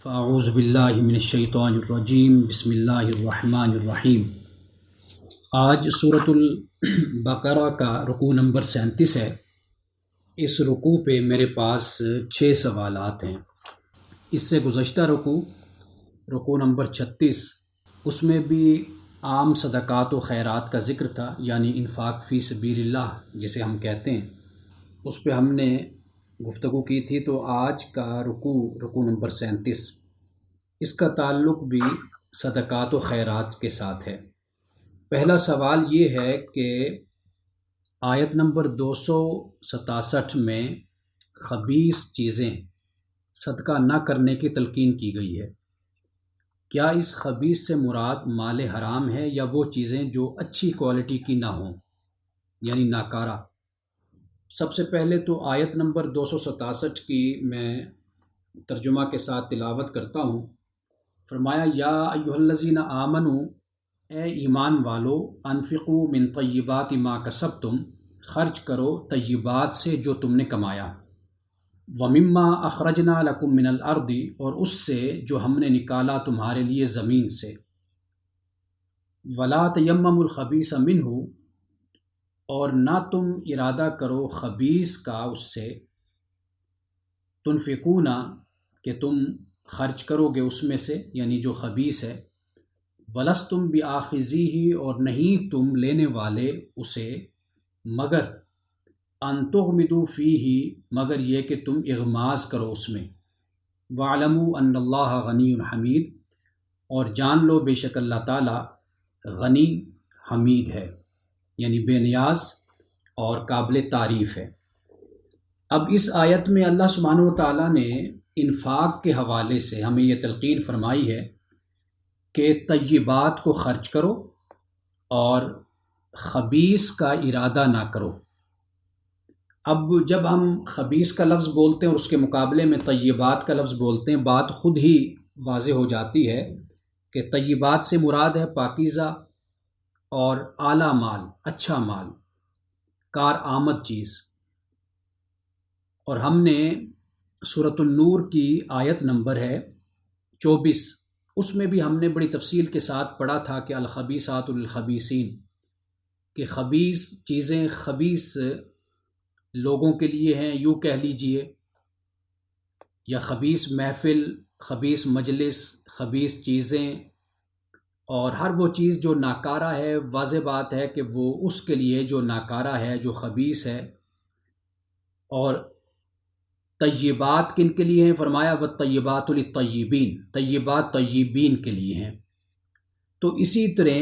فاعوذ باللہ من الشیطان الرجیم بسم اللہ الرحمن الرحیم۔ آج سورۃ البقرہ کا رکوع نمبر 37 ہے۔ اس رکوع پہ میرے پاس 6 سوالات ہیں۔ اس سے گزشتہ رکوع نمبر 36، اس میں بھی عام صدقات و خیرات کا ذکر تھا، یعنی انفاق فی سبیل اللہ جسے ہم کہتے ہیں، اس پہ ہم نے گفتگو کی تھی۔ تو آج کا رکوع نمبر 37، اس کا تعلق بھی صدقات و خیرات کے ساتھ ہے۔ پہلا سوال یہ ہے کہ آیت نمبر 267 میں خبیث چیزیں صدقہ نہ کرنے کی تلقین کی گئی ہے۔ کیا اس خبیث سے مراد مال حرام ہے یا وہ چیزیں جو اچھی کوالٹی کی نہ ہوں، یعنی ناکارہ؟ سب سے پہلے تو آیت نمبر 267 کی میں ترجمہ کے ساتھ تلاوت کرتا ہوں۔ فرمایا یا ایھا الذین آمنوا، اے ایمان والو، انفقوا من طیبات ما کسبتم، خرچ کرو طیبات سے جو تم نے کمایا، ومما اخرجنا لکم من الارض، اور اس سے جو ہم نے نکالا تمہارے لیے زمین سے، ولا تیمموا الخبیث منہ، اور نہ تم ارادہ کرو خبیث کا اس سے، تنفقون، کہ تم خرچ کرو گے اس میں سے، یعنی جو خبیث ہے، ولستم بآخذیہ، اور نہیں تم لینے والے اسے، مگر ان تغمدوا فیہ، مگر یہ کہ تم اغماض کرو اس میں، واعلموا ان اللہ غنی حمید، اور جان لو بے شک اللہ تعالی غنی حمید ہے، یعنی بے نیاز اور قابل تعریف ہے۔ اب اس آیت میں اللہ سبحانہ و تعالیٰ نے انفاق کے حوالے سے ہمیں یہ تلقین فرمائی ہے کہ طیبات کو خرچ کرو اور خبیث کا ارادہ نہ کرو۔ اب جب ہم خبیث کا لفظ بولتے ہیں اور اس کے مقابلے میں طیبات کا لفظ بولتے ہیں، بات خود ہی واضح ہو جاتی ہے کہ طیبات سے مراد ہے پاکیزہ اور اعلیٰ مال، اچھا مال، کارآمد چیز۔ اور ہم نے سورۃ النور کی آیت نمبر ہے 24، اس میں بھی ہم نے بڑی تفصیل کے ساتھ پڑھا تھا کہ الخبیثات للخبیثین، کہ خبیث چیزیں خبیث لوگوں کے لیے ہیں، یوں کہہ لیجئے، یا خبیث محفل، خبیث مجلس، خبیث چیزیں، اور ہر وہ چیز جو ناکارہ ہے، واضح بات ہے کہ وہ اس کے لیے جو ناکارہ ہے، جو خبیث ہے۔ اور طیبات کن کے لیے ہیں؟ فرمایا والطیبات للطیبین، طیبات طیبین کے لیے ہیں۔ تو اسی طرح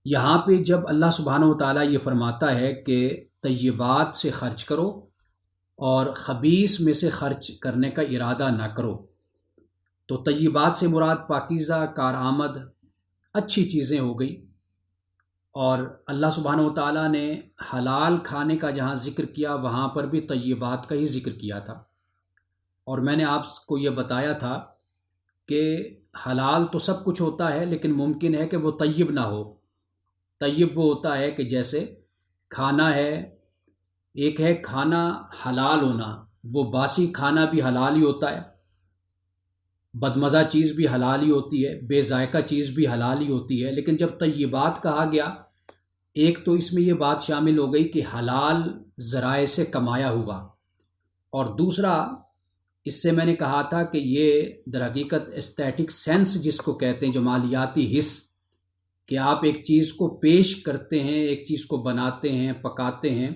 یہاں پہ جب اللہ سبحانہ و تعالیٰ یہ فرماتا ہے کہ طیبات سے خرچ کرو اور خبیث میں سے خرچ کرنے کا ارادہ نہ کرو، تو طیبات سے مراد پاکیزہ، کارآمد، اچھی چیزیں ہو گئی۔ اور اللہ سبحانہ و تعالیٰ نے حلال کھانے کا جہاں ذکر کیا وہاں پر بھی طیبات کا ہی ذکر کیا تھا۔ اور میں نے آپ کو یہ بتایا تھا کہ حلال تو سب کچھ ہوتا ہے، لیکن ممکن ہے کہ وہ طیب نہ ہو۔ طیب وہ ہوتا ہے کہ جیسے کھانا ہے، ایک ہے کھانا حلال ہونا، وہ باسی کھانا بھی حلال ہی ہوتا ہے، بدمزہ چیز بھی حلال ہی ہوتی ہے، بے ذائقہ چیز بھی حلال ہی ہوتی ہے۔ لیکن جب طیبات کہا گیا، ایک تو اس میں یہ بات شامل ہو گئی کہ حلال ذرائع سے کمایا ہوا، اور دوسرا اس سے میں نے کہا تھا کہ یہ در حقیقت ایستھیٹک سینس جس کو کہتے ہیں، جمالیاتی حس، کہ آپ ایک چیز کو پیش کرتے ہیں، ایک چیز کو بناتے ہیں، پکاتے ہیں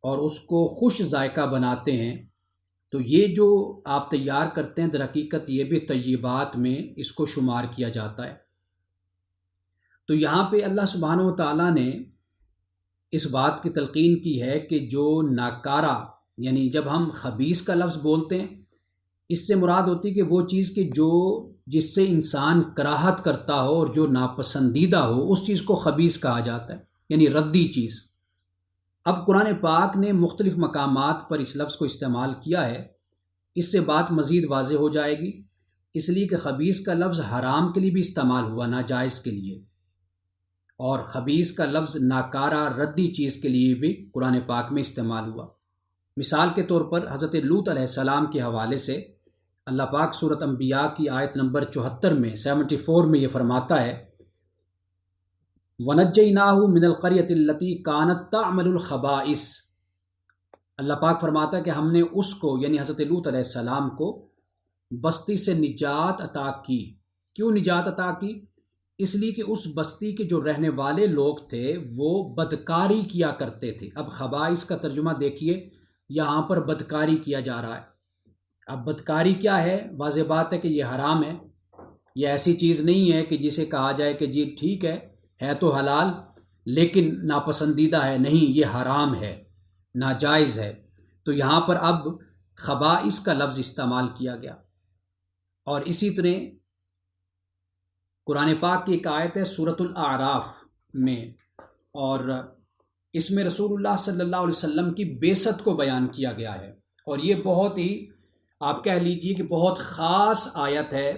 اور اس کو خوش ذائقہ بناتے ہیں، تو یہ جو آپ تیار کرتے ہیں در حقیقت یہ بھی طیبات میں اس کو شمار کیا جاتا ہے۔ تو یہاں پہ اللہ سبحانہ و تعالیٰ نے اس بات کی تلقین کی ہے کہ جو ناکارہ، یعنی جب ہم خبیث کا لفظ بولتے ہیں، اس سے مراد ہوتی ہے کہ وہ چیز کہ جو جس سے انسان کراہت کرتا ہو اور جو ناپسندیدہ ہو، اس چیز کو خبیث کہا جاتا ہے، یعنی ردی چیز۔ اب قرآن پاک نے مختلف مقامات پر اس لفظ کو استعمال کیا ہے، اس سے بات مزید واضح ہو جائے گی، اس لیے کہ خبیث کا لفظ حرام کے لیے بھی استعمال ہوا، ناجائز کے لیے، اور خبیث کا لفظ ناکارہ ردی چیز کے لیے بھی قرآن پاک میں استعمال ہوا۔ مثال کے طور پر حضرت لوط علیہ السلام کے حوالے سے اللہ پاک سورۃ انبیاء کی آیت نمبر 74 میں 74 میں یہ فرماتا ہے وَنَجَّيْنَاهُ مِنَ الْقَرْيَةِ الَّتِي كَانَتْ تَعْمَلُ الْخَبَائِثَ، اللہ پاک فرماتا ہے کہ ہم نے اس کو یعنی حضرت لوط علیہ السلام کو بستی سے نجات عطا کی۔ کیوں نجات عطا کی؟ اس لیے کہ اس بستی کے جو رہنے والے لوگ تھے وہ بدکاری کیا کرتے تھے۔ اب خبائث کا ترجمہ دیکھیے، یہاں پر بدکاری کیا جا رہا ہے۔ اب بدکاری کیا ہے؟ واضح بات ہے کہ یہ حرام ہے۔ یہ ایسی چیز نہیں ہے کہ جسے کہا جائے کہ جی ٹھیک ہے تو حلال لیکن ناپسندیدہ ہے، نہیں، یہ حرام ہے، ناجائز ہے۔ تو یہاں پر اب خبائث کا لفظ استعمال کیا گیا۔ اور اسی طرح قرآن پاک کی ایک آیت ہے سورۃ الاعراف میں، اور اس میں رسول اللہ صلی اللہ علیہ وسلم کی بعثت کو بیان کیا گیا ہے، اور یہ بہت ہی آپ کہہ لیجئے کہ بہت خاص آیت ہے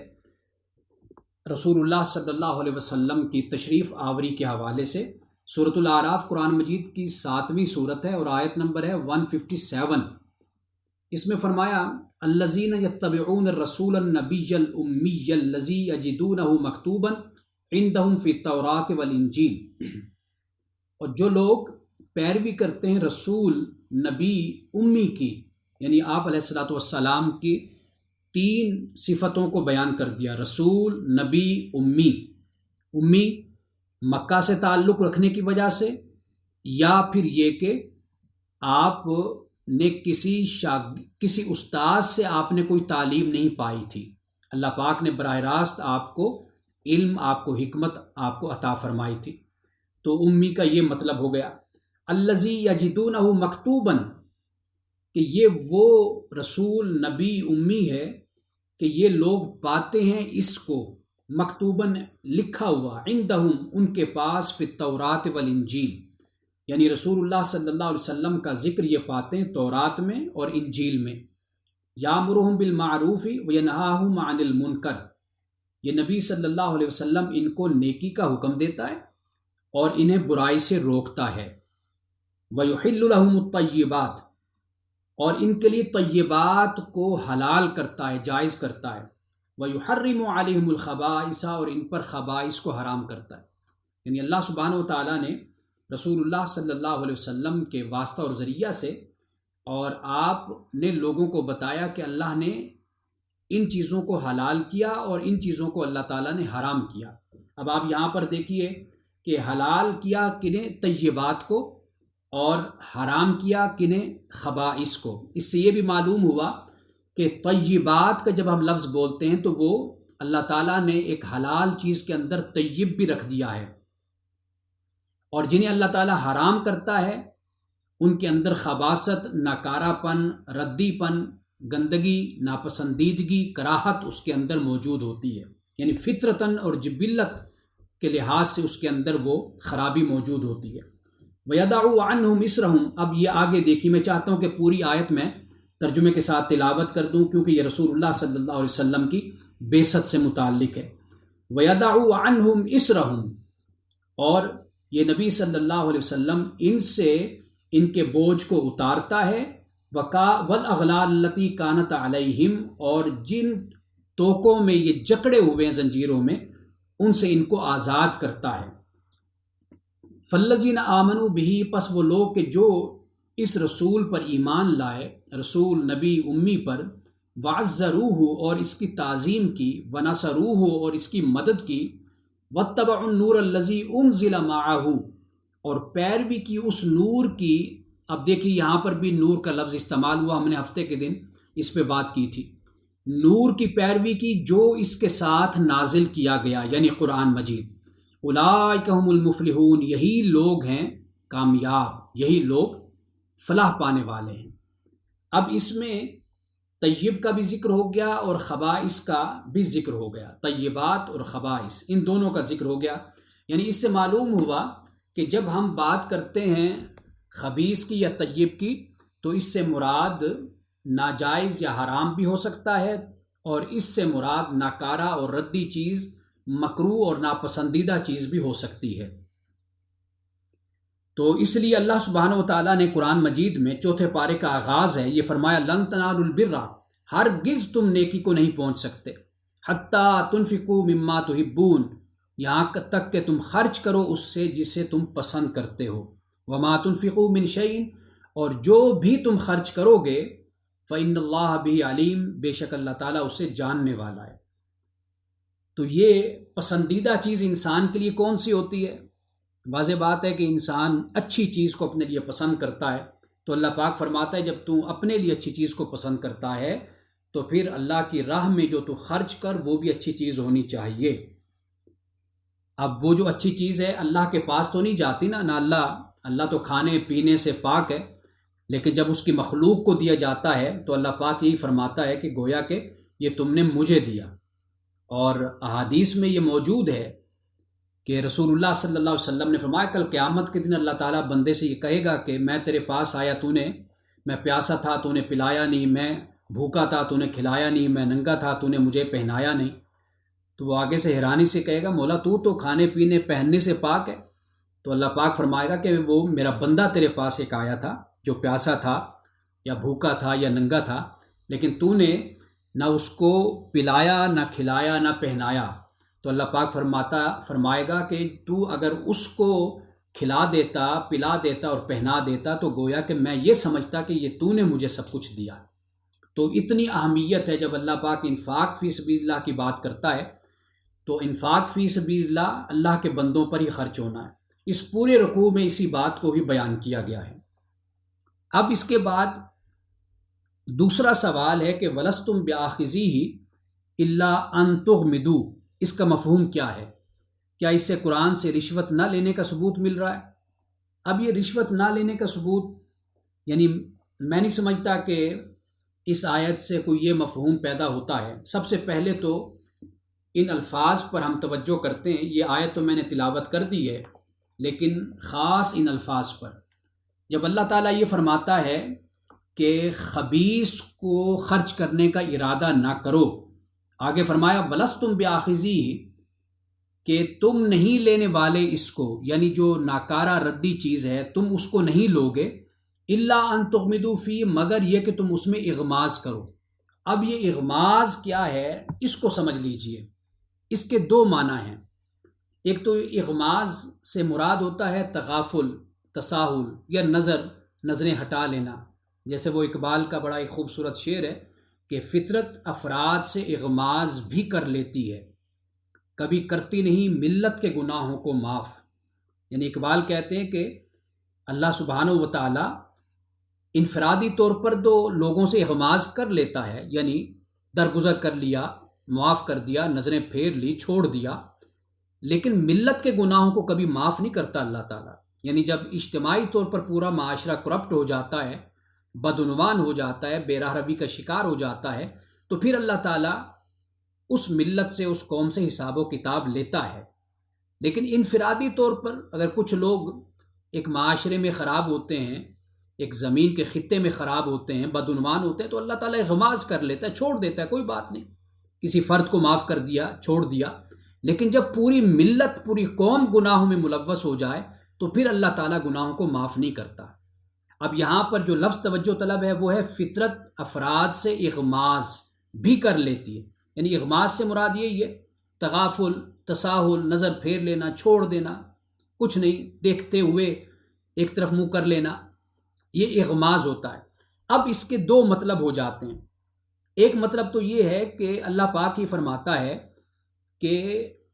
رسول اللہ صلی اللہ علیہ وسلم کی تشریف آوری کے حوالے سے۔ سورۃ الاعراف قرآن مجید کی 7ویں سورت ہے اور آیت نمبر ہے 157۔ اس میں فرمایا الذین یتبعون الرسول النبی الامی الذی یجدونہ مکتوبا عندہم فی التوراۃ والانجیل، اور جو لوگ پیروی کرتے ہیں رسول نبی امی کی، یعنی آپ علیہ الصلوۃ والسلام کی 3 صفتوں کو بیان کر دیا، رسول، نبی، امی۔ امی مکہ سے تعلق رکھنے کی وجہ سے، یا پھر یہ کہ آپ نے کسی استاد سے آپ نے کوئی تعلیم نہیں پائی تھی، اللہ پاک نے براہ راست آپ کو علم، آپ کو حکمت آپ کو عطا فرمائی تھی، تو امی کا یہ مطلب ہو گیا۔ الذی یجدونہ مکتوبا، کہ یہ وہ رسول نبی امی ہے کہ یہ لوگ پاتے ہیں اس کو مکتوباً لکھا ہوا، عندہم ان کے پاس، فی التوراۃ والانجیل، یعنی رسول اللہ صلی اللہ علیہ وسلم کا ذکر یہ پاتے ہیں تورات میں اور انجیل میں۔ یامرہم بالمعروف وینہاہم عن المنکر، یہ نبی صلی اللہ علیہ وسلم ان کو نیکی کا حکم دیتا ہے اور انہیں برائی سے روکتا ہے۔ ویحل لہم الطیبات، اور ان کے لیے طیبات کو حلال کرتا ہے، جائز کرتا ہے۔ وَيُحَرِّمُ عَلَيْهِمُ الْخَبَائِثَ، اور ان پر خبائث کو حرام کرتا ہے۔ یعنی اللہ سبحانہ و تعالیٰ نے رسول اللہ صلی اللہ علیہ وسلم کے واسطہ اور ذریعہ سے، اور آپ نے لوگوں کو بتایا کہ اللہ نے ان چیزوں کو حلال کیا اور ان چیزوں کو اللہ تعالیٰ نے حرام کیا۔ اب آپ یہاں پر دیکھیے کہ حلال کیا کنہیں؟ طیبات کو، اور حرام کیا کنہیں؟ خبائث کو۔ اس سے یہ بھی معلوم ہوا کہ طیبات کا جب ہم لفظ بولتے ہیں تو وہ اللہ تعالیٰ نے ایک حلال چیز کے اندر طیب بھی رکھ دیا ہے، اور جنہیں اللہ تعالیٰ حرام کرتا ہے ان کے اندر خباثت، ناکارہ پن، ردی پن، گندگی، ناپسندیدگی، کراہت اس کے اندر موجود ہوتی ہے، یعنی فطرتاً اور جبلت کے لحاظ سے اس کے اندر وہ خرابی موجود ہوتی ہے۔ وَيَدَعُوا عَنْهُمْ إِسْرَهُمْ، اب یہ آگے دیکھیے، میں چاہتا ہوں کہ پوری آیت میں ترجمے کے ساتھ تلاوت کر دوں کیونکہ یہ رسول اللہ صلی اللہ علیہ وسلم کی بعثت سے متعلق ہے۔ وَيَدَعُوا عَنْهُمْ إِسْرَهُمْ، اور یہ نبی صلی اللہ علیہ وسلم ان سے ان کے بوجھ کو اتارتا ہے، وَالْأَغْلَالَ الَّتِي كَانَتْ عَلَيْهِمْ، اور جن توقوں میں یہ جکڑے ہوئے ہیں زنجیروں میں، ان سے ان کو آزاد کرتا ہے۔ فَالَّذِينَ آمَنُوا بِهِ، پس وہ لوگ کہ جو اس رسول پر ایمان لائے، رسول نبی امی پر، وَعَزَّرُوهُ، اور اس کی تعظیم کی، وَنَصَرُوهُ، اور اس کی مدد کی، وَاتَّبَعُوا النُّورَ الَّذِي أُنزِلَ مَعَهُ، اور پیروی کی اس نور کی۔ اب دیکھیے یہاں پر بھی نور کا لفظ استعمال ہوا، ہم نے ہفتے کے دن اس پہ بات کی تھی۔ نور کی پیروی کی جو اس کے ساتھ نازل کیا گیا، یعنی قرآن مجید۔ اولئک هم المفلحون، یہی لوگ ہیں کامیاب، یہی لوگ فلاح پانے والے ہیں۔ اب اس میں طیب کا بھی ذکر ہو گیا اور خبائث کا بھی ذکر ہو گیا، طیبات اور خبائث ان دونوں کا ذکر ہو گیا۔ یعنی اس سے معلوم ہوا کہ جب ہم بات کرتے ہیں خبیث کی یا طیب کی تو اس سے مراد ناجائز یا حرام بھی ہو سکتا ہے، اور اس سے مراد ناکارہ اور ردی چیز، مکروہ اور ناپسندیدہ چیز بھی ہو سکتی ہے۔ تو اس لیے اللہ سبحانہ و تعالیٰ نے قرآن مجید میں 4 پارے کا آغاز ہے، یہ فرمایا لن تنالوا البر ہرگز تم نیکی کو نہیں پہنچ سکتے، حتیٰ تنفقوا مما تحبون، یہاں تک کہ تم خرچ کرو اس سے جسے تم پسند کرتے ہو، وما تنفقوا من شیء، اور جو بھی تم خرچ کرو گے فإن اللہ بہ علیم، بے شک اللہ تعالیٰ اسے جاننے والا ہے۔ تو یہ پسندیدہ چیز انسان کے لیے کون سی ہوتی ہے؟ واضح بات ہے کہ انسان اچھی چیز کو اپنے لیے پسند کرتا ہے، تو اللہ پاک فرماتا ہے جب تو اپنے لیے اچھی چیز کو پسند کرتا ہے تو پھر اللہ کی راہ میں جو تو خرچ کر وہ بھی اچھی چیز ہونی چاہیے۔ اب وہ جو اچھی چیز ہے اللہ کے پاس تو نہیں جاتی نا اللہ تو کھانے پینے سے پاک ہے، لیکن جب اس کی مخلوق کو دیا جاتا ہے تو اللہ پاک یہی فرماتا ہے کہ گویا کہ یہ تم نے مجھے دیا۔ اور احادیث میں یہ موجود ہے کہ رسول اللہ صلی اللہ علیہ وسلم نے فرمایا کل قیامت کے دن اللہ تعالیٰ بندے سے یہ کہے گا کہ میں تیرے پاس آیا، میں پیاسا تھا تو نے پلایا نہیں، میں بھوکا تھا تو نے کھلایا نہیں، میں ننگا تھا تو نے مجھے پہنایا نہیں۔ تو وہ آگے سے حیرانی سے کہے گا مولا تو کھانے پینے پہننے سے پاک ہے۔ تو اللہ پاک فرمائے گا کہ وہ میرا بندہ تیرے پاس ایک آیا تھا جو پیاسا تھا یا بھوکا تھا یا ننگا تھا، لیکن تو نے نہ اس کو پلایا، نہ کھلایا، نہ پہنایا۔ تو اللہ پاک فرمائے گا کہ تو اگر اس کو کھلا دیتا، پلا دیتا اور پہنا دیتا تو گویا کہ میں یہ سمجھتا کہ یہ تو نے مجھے سب کچھ دیا۔ تو اتنی اہمیت ہے جب اللہ پاک انفاق فی سبیل اللہ کی بات کرتا ہے تو انفاق فی سبیل اللہ اللہ کے بندوں پر ہی خرچ ہونا ہے۔ اس پورے رکوع میں اسی بات کو ہی بیان کیا گیا ہے۔ اب اس کے بعد دوسرا سوال ہے کہ وَلَسْتُمْ بِآخِذِيهِ إِلَّا أَن تُغْمِضُوا، اس کا مفہوم کیا ہے؟ کیا اس سے قرآن سے رشوت نہ لینے کا ثبوت مل رہا ہے؟ اب یہ رشوت نہ لینے کا ثبوت، یعنی میں نہیں سمجھتا کہ اس آیت سے کوئی یہ مفہوم پیدا ہوتا ہے۔ سب سے پہلے تو ان الفاظ پر ہم توجہ کرتے ہیں۔ یہ آیت تو میں نے تلاوت کر دی ہے، لیکن خاص ان الفاظ پر جب اللہ تعالیٰ یہ فرماتا ہے کہ خبیث کو خرچ کرنے کا ارادہ نہ کرو، آگے فرمایا وَلَسْتُمْ بِآخِذِيهِ، کہ تم نہیں لینے والے اس کو، یعنی جو ناکارہ ردی چیز ہے تم اس کو نہیں لوگے، الا ان تغمضوا فیہ، مگر یہ کہ تم اس میں اغماض کرو۔ اب یہ اغماض کیا ہے اس کو سمجھ لیجئے۔ اس کے دو معنی ہیں۔ ایک تو اغماض سے مراد ہوتا ہے تغافل، تساہل یا نظریں ہٹا لینا، جیسے وہ اقبال کا بڑا ایک خوبصورت شعر ہے کہ فطرت افراد سے اغماض بھی کر لیتی ہے، کبھی کرتی نہیں ملت کے گناہوں کو معاف۔ یعنی اقبال کہتے ہیں کہ اللہ سبحانہ و تعالی انفرادی طور پر تو لوگوں سے اغماض کر لیتا ہے، یعنی درگزر کر لیا، معاف کر دیا، نظریں پھیر لی، چھوڑ دیا، لیکن ملت کے گناہوں کو کبھی معاف نہیں کرتا اللہ تعالیٰ۔ یعنی جب اجتماعی طور پر پورا معاشرہ کرپٹ ہو جاتا ہے، بدعنوان ہو جاتا ہے، بے راہ روی کا شکار ہو جاتا ہے، تو پھر اللہ تعالیٰ اس ملت سے، اس قوم سے حساب و کتاب لیتا ہے۔ لیکن انفرادی طور پر اگر کچھ لوگ ایک معاشرے میں خراب ہوتے ہیں، ایک زمین کے خطے میں خراب ہوتے ہیں، بدعنوان ہوتے ہیں، تو اللہ تعالیٰ اغماض کر لیتا ہے، چھوڑ دیتا ہے، کوئی بات نہیں، کسی فرد کو معاف کر دیا، چھوڑ دیا۔ لیکن جب پوری ملت، پوری قوم گناہوں میں ملوث ہو جائے تو پھر اللہ تعالیٰ گناہوں کو معاف نہیں کرتا۔ اب یہاں پر جو لفظ توجہ طلب ہے وہ ہے فطرت افراد سے اغماض بھی کر لیتی ہے، یعنی اغماض سے مراد یہی ہے تغافل، تساہل، نظر پھیر لینا، چھوڑ دینا، کچھ نہیں دیکھتے ہوئے ایک طرف منہ کر لینا، یہ اغماض ہوتا ہے۔ اب اس کے دو مطلب ہو جاتے ہیں۔ ایک مطلب تو یہ ہے کہ اللہ پاک ہی فرماتا ہے کہ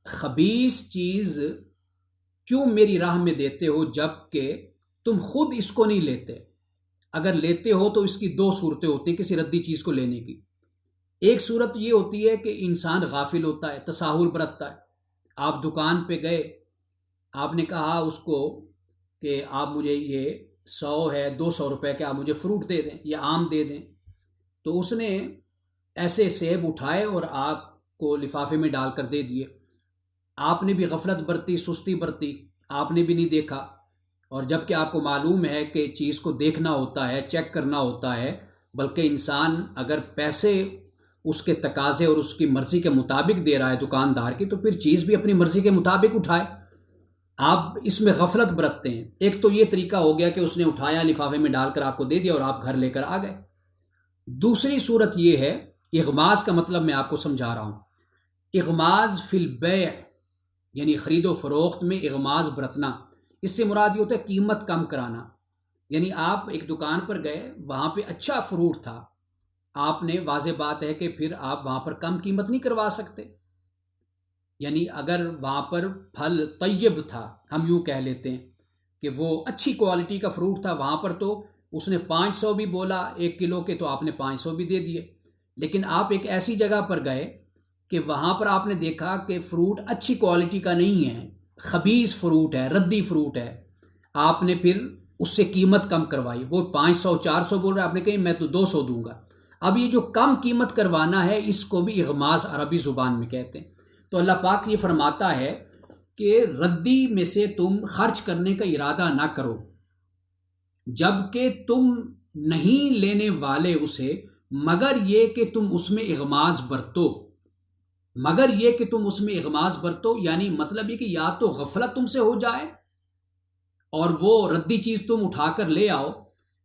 خبیث چیز کیوں میری راہ میں دیتے ہو جب کہ تم خود اس کو نہیں لیتے؟ اگر لیتے ہو تو اس کی دو صورتیں ہوتی ہیں کسی ردی چیز کو لینے کی۔ ایک صورت یہ ہوتی ہے کہ انسان غافل ہوتا ہے، تساہل برتتا ہے۔ آپ دکان پہ گئے، آپ نے کہا اس کو کہ آپ مجھے یہ 100 ہے 200 روپے کے آپ مجھے فروٹ دے دیں یا آم دے دیں، تو اس نے ایسے سیب اٹھائے اور آپ کو لفافے میں ڈال کر دے دیے۔ آپ نے بھی غفلت برتی، سستی برتی، آپ نے بھی نہیں دیکھا، اور جب کہ آپ کو معلوم ہے کہ چیز کو دیکھنا ہوتا ہے، چیک کرنا ہوتا ہے، بلکہ انسان اگر پیسے اس کے تقاضے اور اس کی مرضی کے مطابق دے رہا ہے دکاندار کی، تو پھر چیز بھی اپنی مرضی کے مطابق اٹھائے۔ آپ اس میں غفلت برتتے ہیں۔ ایک تو یہ طریقہ ہو گیا کہ اس نے اٹھایا، لفافے میں ڈال کر آپ کو دے دیا اور آپ گھر لے کر آ گئے۔ دوسری صورت یہ ہے، اغماز کا مطلب میں آپ کو سمجھا رہا ہوں۔ اغماز فی البیع یعنی خرید و فروخت میں اغماز برتنا، اس سے مراد یہ ہوتا ہے قیمت کم کرانا۔ یعنی آپ ایک دکان پر گئے، وہاں پہ اچھا فروٹ تھا، آپ نے، واضح بات ہے کہ پھر آپ وہاں پر کم قیمت نہیں کروا سکتے۔ یعنی اگر وہاں پر پھل طیب تھا، ہم یوں کہہ لیتے ہیں کہ وہ اچھی کوالٹی کا فروٹ تھا، وہاں پر تو اس نے 500 بھی بولا 1 کلو کے، تو آپ نے 500 بھی دے دیے۔ لیکن آپ ایک ایسی جگہ پر گئے کہ وہاں پر آپ نے دیکھا کہ فروٹ اچھی کوالٹی کا نہیں ہے، خبیث فروٹ ہے، ردی فروٹ ہے، آپ نے پھر اس سے قیمت کم کروائی۔ وہ 500 400 بول رہا ہے، آپ نے کہی میں تو 200 دوں گا۔ اب یہ جو کم قیمت کروانا ہے، اس کو بھی اغماز عربی زبان میں کہتے ہیں۔ تو اللہ پاک یہ فرماتا ہے کہ ردی میں سے تم خرچ کرنے کا ارادہ نہ کرو جب کہ تم نہیں لینے والے اسے، مگر یہ کہ تم اس میں اغماز برتو۔ مگر یہ کہ تم اس میں اغماز برتو یعنی مطلب یہ کہ یا تو غفلت تم سے ہو جائے اور وہ ردی چیز تم اٹھا کر لے آؤ،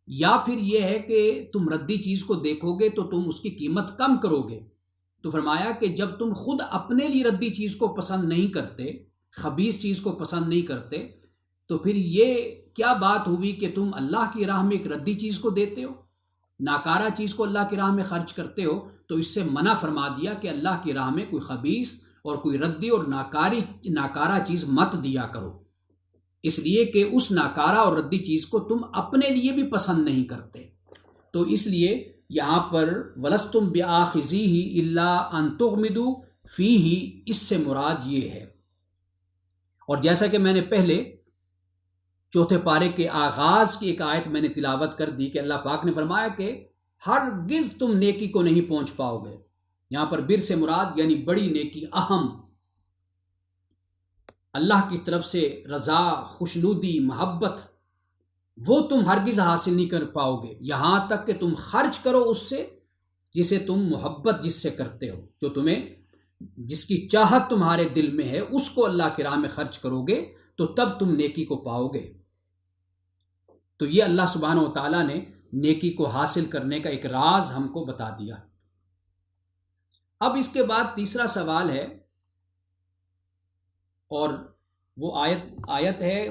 یا پھر یہ ہے کہ تم ردی چیز کو دیکھو گے تو تم اس کی قیمت کم کرو گے۔ تو فرمایا کہ جب تم خود اپنے لیے ردی چیز کو پسند نہیں کرتے، خبیث چیز کو پسند نہیں کرتے، تو پھر یہ کیا بات ہوئی کہ تم اللہ کی راہ میں ایک ردی چیز کو دیتے ہو، ناکارہ چیز کو اللہ کی راہ میں خرچ کرتے ہو۔ تو اس سے منع فرما دیا کہ اللہ کی راہ میں کوئی خبیث اور کوئی ردی اور ناکارہ چیز مت دیا کرو، اس لیے کہ اس ناکارہ اور ردی چیز کو تم اپنے لیے بھی پسند نہیں کرتے۔ تو اس لیے یہاں پر وَلَسْتُمْ بِآخِذِيهِ إِلَّا أَن تُغْمِضُوا فِيهِ، اس سے مراد یہ ہے۔ اور جیسا کہ میں نے پہلے چوتھے پارے کے آغاز کی ایک آیت میں نے تلاوت کر دی کہ اللہ پاک نے فرمایا کہ ہرگز تم نیکی کو نہیں پہنچ پاؤ گے۔ یہاں پر بر سے مراد یعنی بڑی نیکی، اہم، اللہ کی طرف سے رضا، خوشنودی، محبت، وہ تم ہرگز حاصل نہیں کر پاؤ گے یہاں تک کہ تم خرچ کرو اس سے جسے تم محبت جس سے کرتے ہو، جو تمہیں، جس کی چاہت تمہارے دل میں ہے، اس کو اللہ کی راہ میں خرچ کرو گے تو تب تم نیکی کو پاؤ گے۔ تو یہ اللہ سبحانہ و تعالیٰ نے نیکی کو حاصل کرنے کا ایک راز ہم کو بتا دیا۔ اب اس کے بعد تیسرا سوال ہے، اور وہ آیت ہے،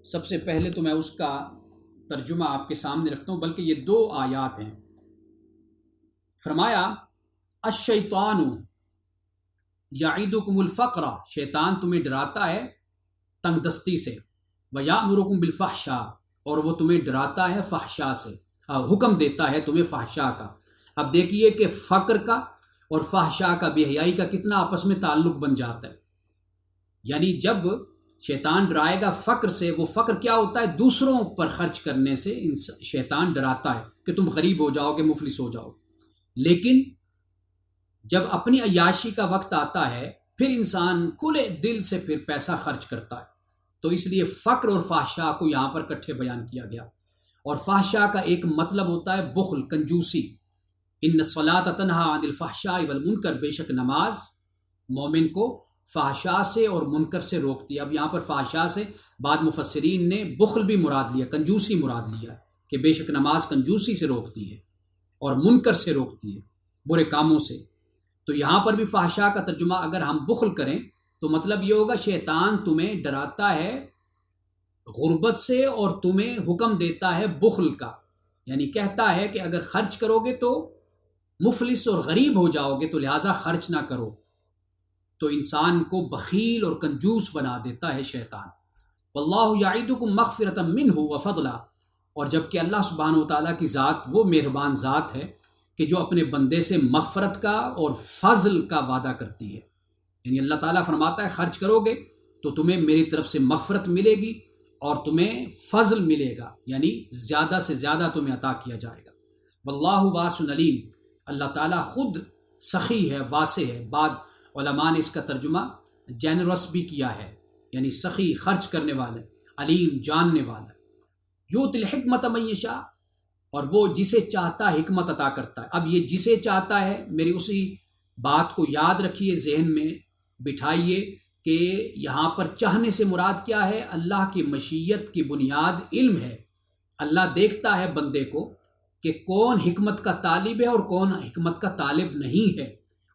سب سے پہلے تو میں اس کا ترجمہ آپ کے سامنے رکھتا ہوں، بلکہ یہ 2 آیات ہیں۔ فرمایا الشیطان یعیدکم الفقر، شیطان تمہیں ڈراتا ہے تنگ دستی سے، ویامرکم بالفحشاء، اور وہ تمہیں ڈراتا ہے فحشاء سے، حکم دیتا ہے تمہیں فحشاء کا۔ اب دیکھیے کہ فقر کا اور فحشاء کا، بے حیائی کا کتنا آپس میں تعلق بن جاتا ہے۔ یعنی جب شیطان ڈرائے گا فقر سے، وہ فقر کیا ہوتا ہے؟ دوسروں پر خرچ کرنے سے شیطان ڈراتا ہے کہ تم غریب ہو جاؤ گے، مفلس ہو جاؤ۔ لیکن جب اپنی عیاشی کا وقت آتا ہے، پھر انسان کھلے دل سے پھر پیسہ خرچ کرتا ہے۔ تو اس لیے فقر اور فحشاء کو یہاں پر اکٹھے بیان کیا گیا۔ اور فحشاء کا ایک مطلب ہوتا ہے بخل، کنجوسی۔ ان الصلاۃ تنہی عن الفحشاء والمنکر، بے شک نماز مومن کو فحشاء سے اور منکر سے روکتی ہے۔ اب یہاں پر فحشاء سے بعض مفسرین نے بخل بھی مراد لیا، کنجوسی مراد لیا، کہ بے شک نماز کنجوسی سے روکتی ہے اور منکر سے روکتی ہے، برے کاموں سے۔ تو یہاں پر بھی فحشاء کا ترجمہ اگر ہم بخل کریں تو مطلب یہ ہوگا شیطان تمہیں ڈراتا ہے غربت سے اور تمہیں حکم دیتا ہے بخل کا، یعنی کہتا ہے کہ اگر خرچ کرو گے تو مفلس اور غریب ہو جاؤ گے، تو لہٰذا خرچ نہ کرو۔ تو انسان کو بخیل اور کنجوس بنا دیتا ہے شیطان۔ واللہ یعدکم مغفرۃ منہ وفضلا، اور جبکہ اللہ سبحانہ و تعالیٰ کی ذات وہ مہربان ذات ہے کہ جو اپنے بندے سے مغفرت کا اور فضل کا وعدہ کرتی ہے۔ یعنی اللہ تعالیٰ فرماتا ہے خرچ کرو گے تو تمہیں میری طرف سے مغفرت ملے گی اور تمہیں فضل ملے گا، یعنی زیادہ سے زیادہ تمہیں عطا کیا جائے گا۔ واللہ واسع علیم، اللہ تعالیٰ خود سخی ہے، واسع ہے۔ بعد علماء نے اس کا ترجمہ جینرس بھی کیا ہے، یعنی سخی، خرچ کرنے والے، علیم، جاننے والا۔ یؤتی الحکمت من یشاء، اور وہ جسے چاہتا حکمت عطا کرتا ہے۔ اب یہ جسے چاہتا ہے، میری اسی بات کو یاد رکھیے، ذہن میں بٹھائیے کہ یہاں پر چاہنے سے مراد کیا ہے؟ اللہ کی مشیت کی بنیاد علم ہے۔ اللہ دیکھتا ہے بندے کو کہ کون حکمت کا طالب ہے اور کون حکمت کا طالب نہیں ہے،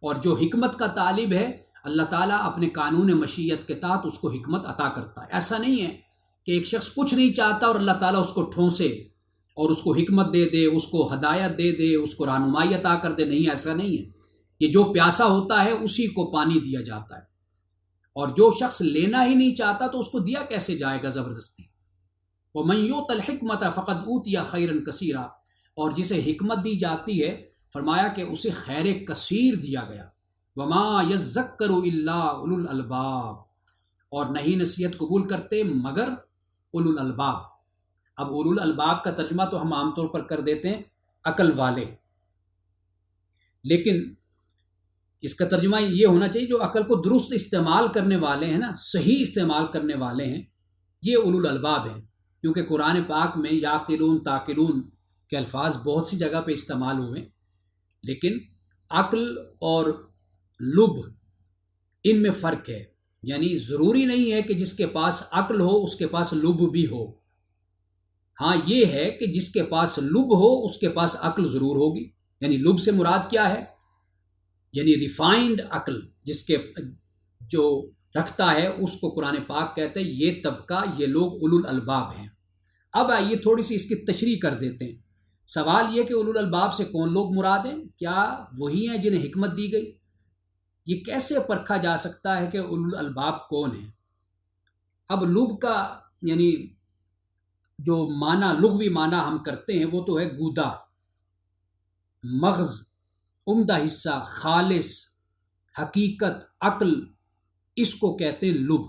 اور جو حکمت کا طالب ہے اللہ تعالیٰ اپنے قانون مشیت کے تحت اس کو حکمت عطا کرتا ہے۔ ایسا نہیں ہے کہ ایک شخص کچھ نہیں چاہتا اور اللہ تعالیٰ اس کو ٹھونسے اور اس کو حکمت دے دے، اس کو ہدایت دے دے، اس کو رہنمائی عطا کر دے۔ نہیں، ایسا نہیں ہے۔ یہ جو پیاسا ہوتا ہے اسی کو پانی دیا جاتا ہے، اور جو شخص لینا ہی نہیں چاہتا تو اس کو دیا کیسے جائے گا زبردستی۔ وَمَن يُؤْتَ الْحِكْمَةَ فَقَدْ أُوتِيَ خَيْرًا كَثِيرًا، اور جسے حکمت دی جاتی ہے فرمایا کہ اسے خیر کثیر دیا گیا۔ وَمَا يَذَّكَّرُ إِلَّا أُولُو الْأَلْبَابِ، اور نہیں نصیحت قبول کرتے مگر اولو الالباب۔ اب اولو الالباب کا ترجمہ تو ہم عام طور پر کر دیتے ہیں عقل والے، لیکن اس کا ترجمہ یہ ہونا چاہیے جو عقل کو درست استعمال کرنے والے ہیں نا، صحیح استعمال کرنے والے ہیں، یہ اولو الالباب ہیں۔ کیونکہ قرآن پاک میں یاقلون تاقلون کے الفاظ بہت سی جگہ پہ استعمال ہوئے، لیکن عقل اور لب ان میں فرق ہے۔ یعنی ضروری نہیں ہے کہ جس کے پاس عقل ہو اس کے پاس لب بھی ہو، ہاں یہ ہے کہ جس کے پاس لب ہو اس کے پاس عقل ضرور ہوگی۔ یعنی لب سے مراد کیا ہے؟ یعنی ریفائنڈ عقل جس کے جو رکھتا ہے اس کو قرآن پاک کہتے ہیں یہ طبقہ، یہ لوگ اولو الالباب ہیں۔ اب آئیے تھوڑی سی اس کی تشریح کر دیتے ہیں۔ سوال یہ کہ اولو الالباب سے کون لوگ مراد ہیں؟ کیا وہی ہیں جنہیں حکمت دی گئی؟ یہ کیسے پرکھا جا سکتا ہے کہ اولو الالباب کون ہیں؟ اب لب کا یعنی جو معنی لغوی معنی ہم کرتے ہیں وہ تو ہے گودا، مغز، عمدہ حصہ، خالص، حقیقت، عقل، اس کو کہتے ہیں لب۔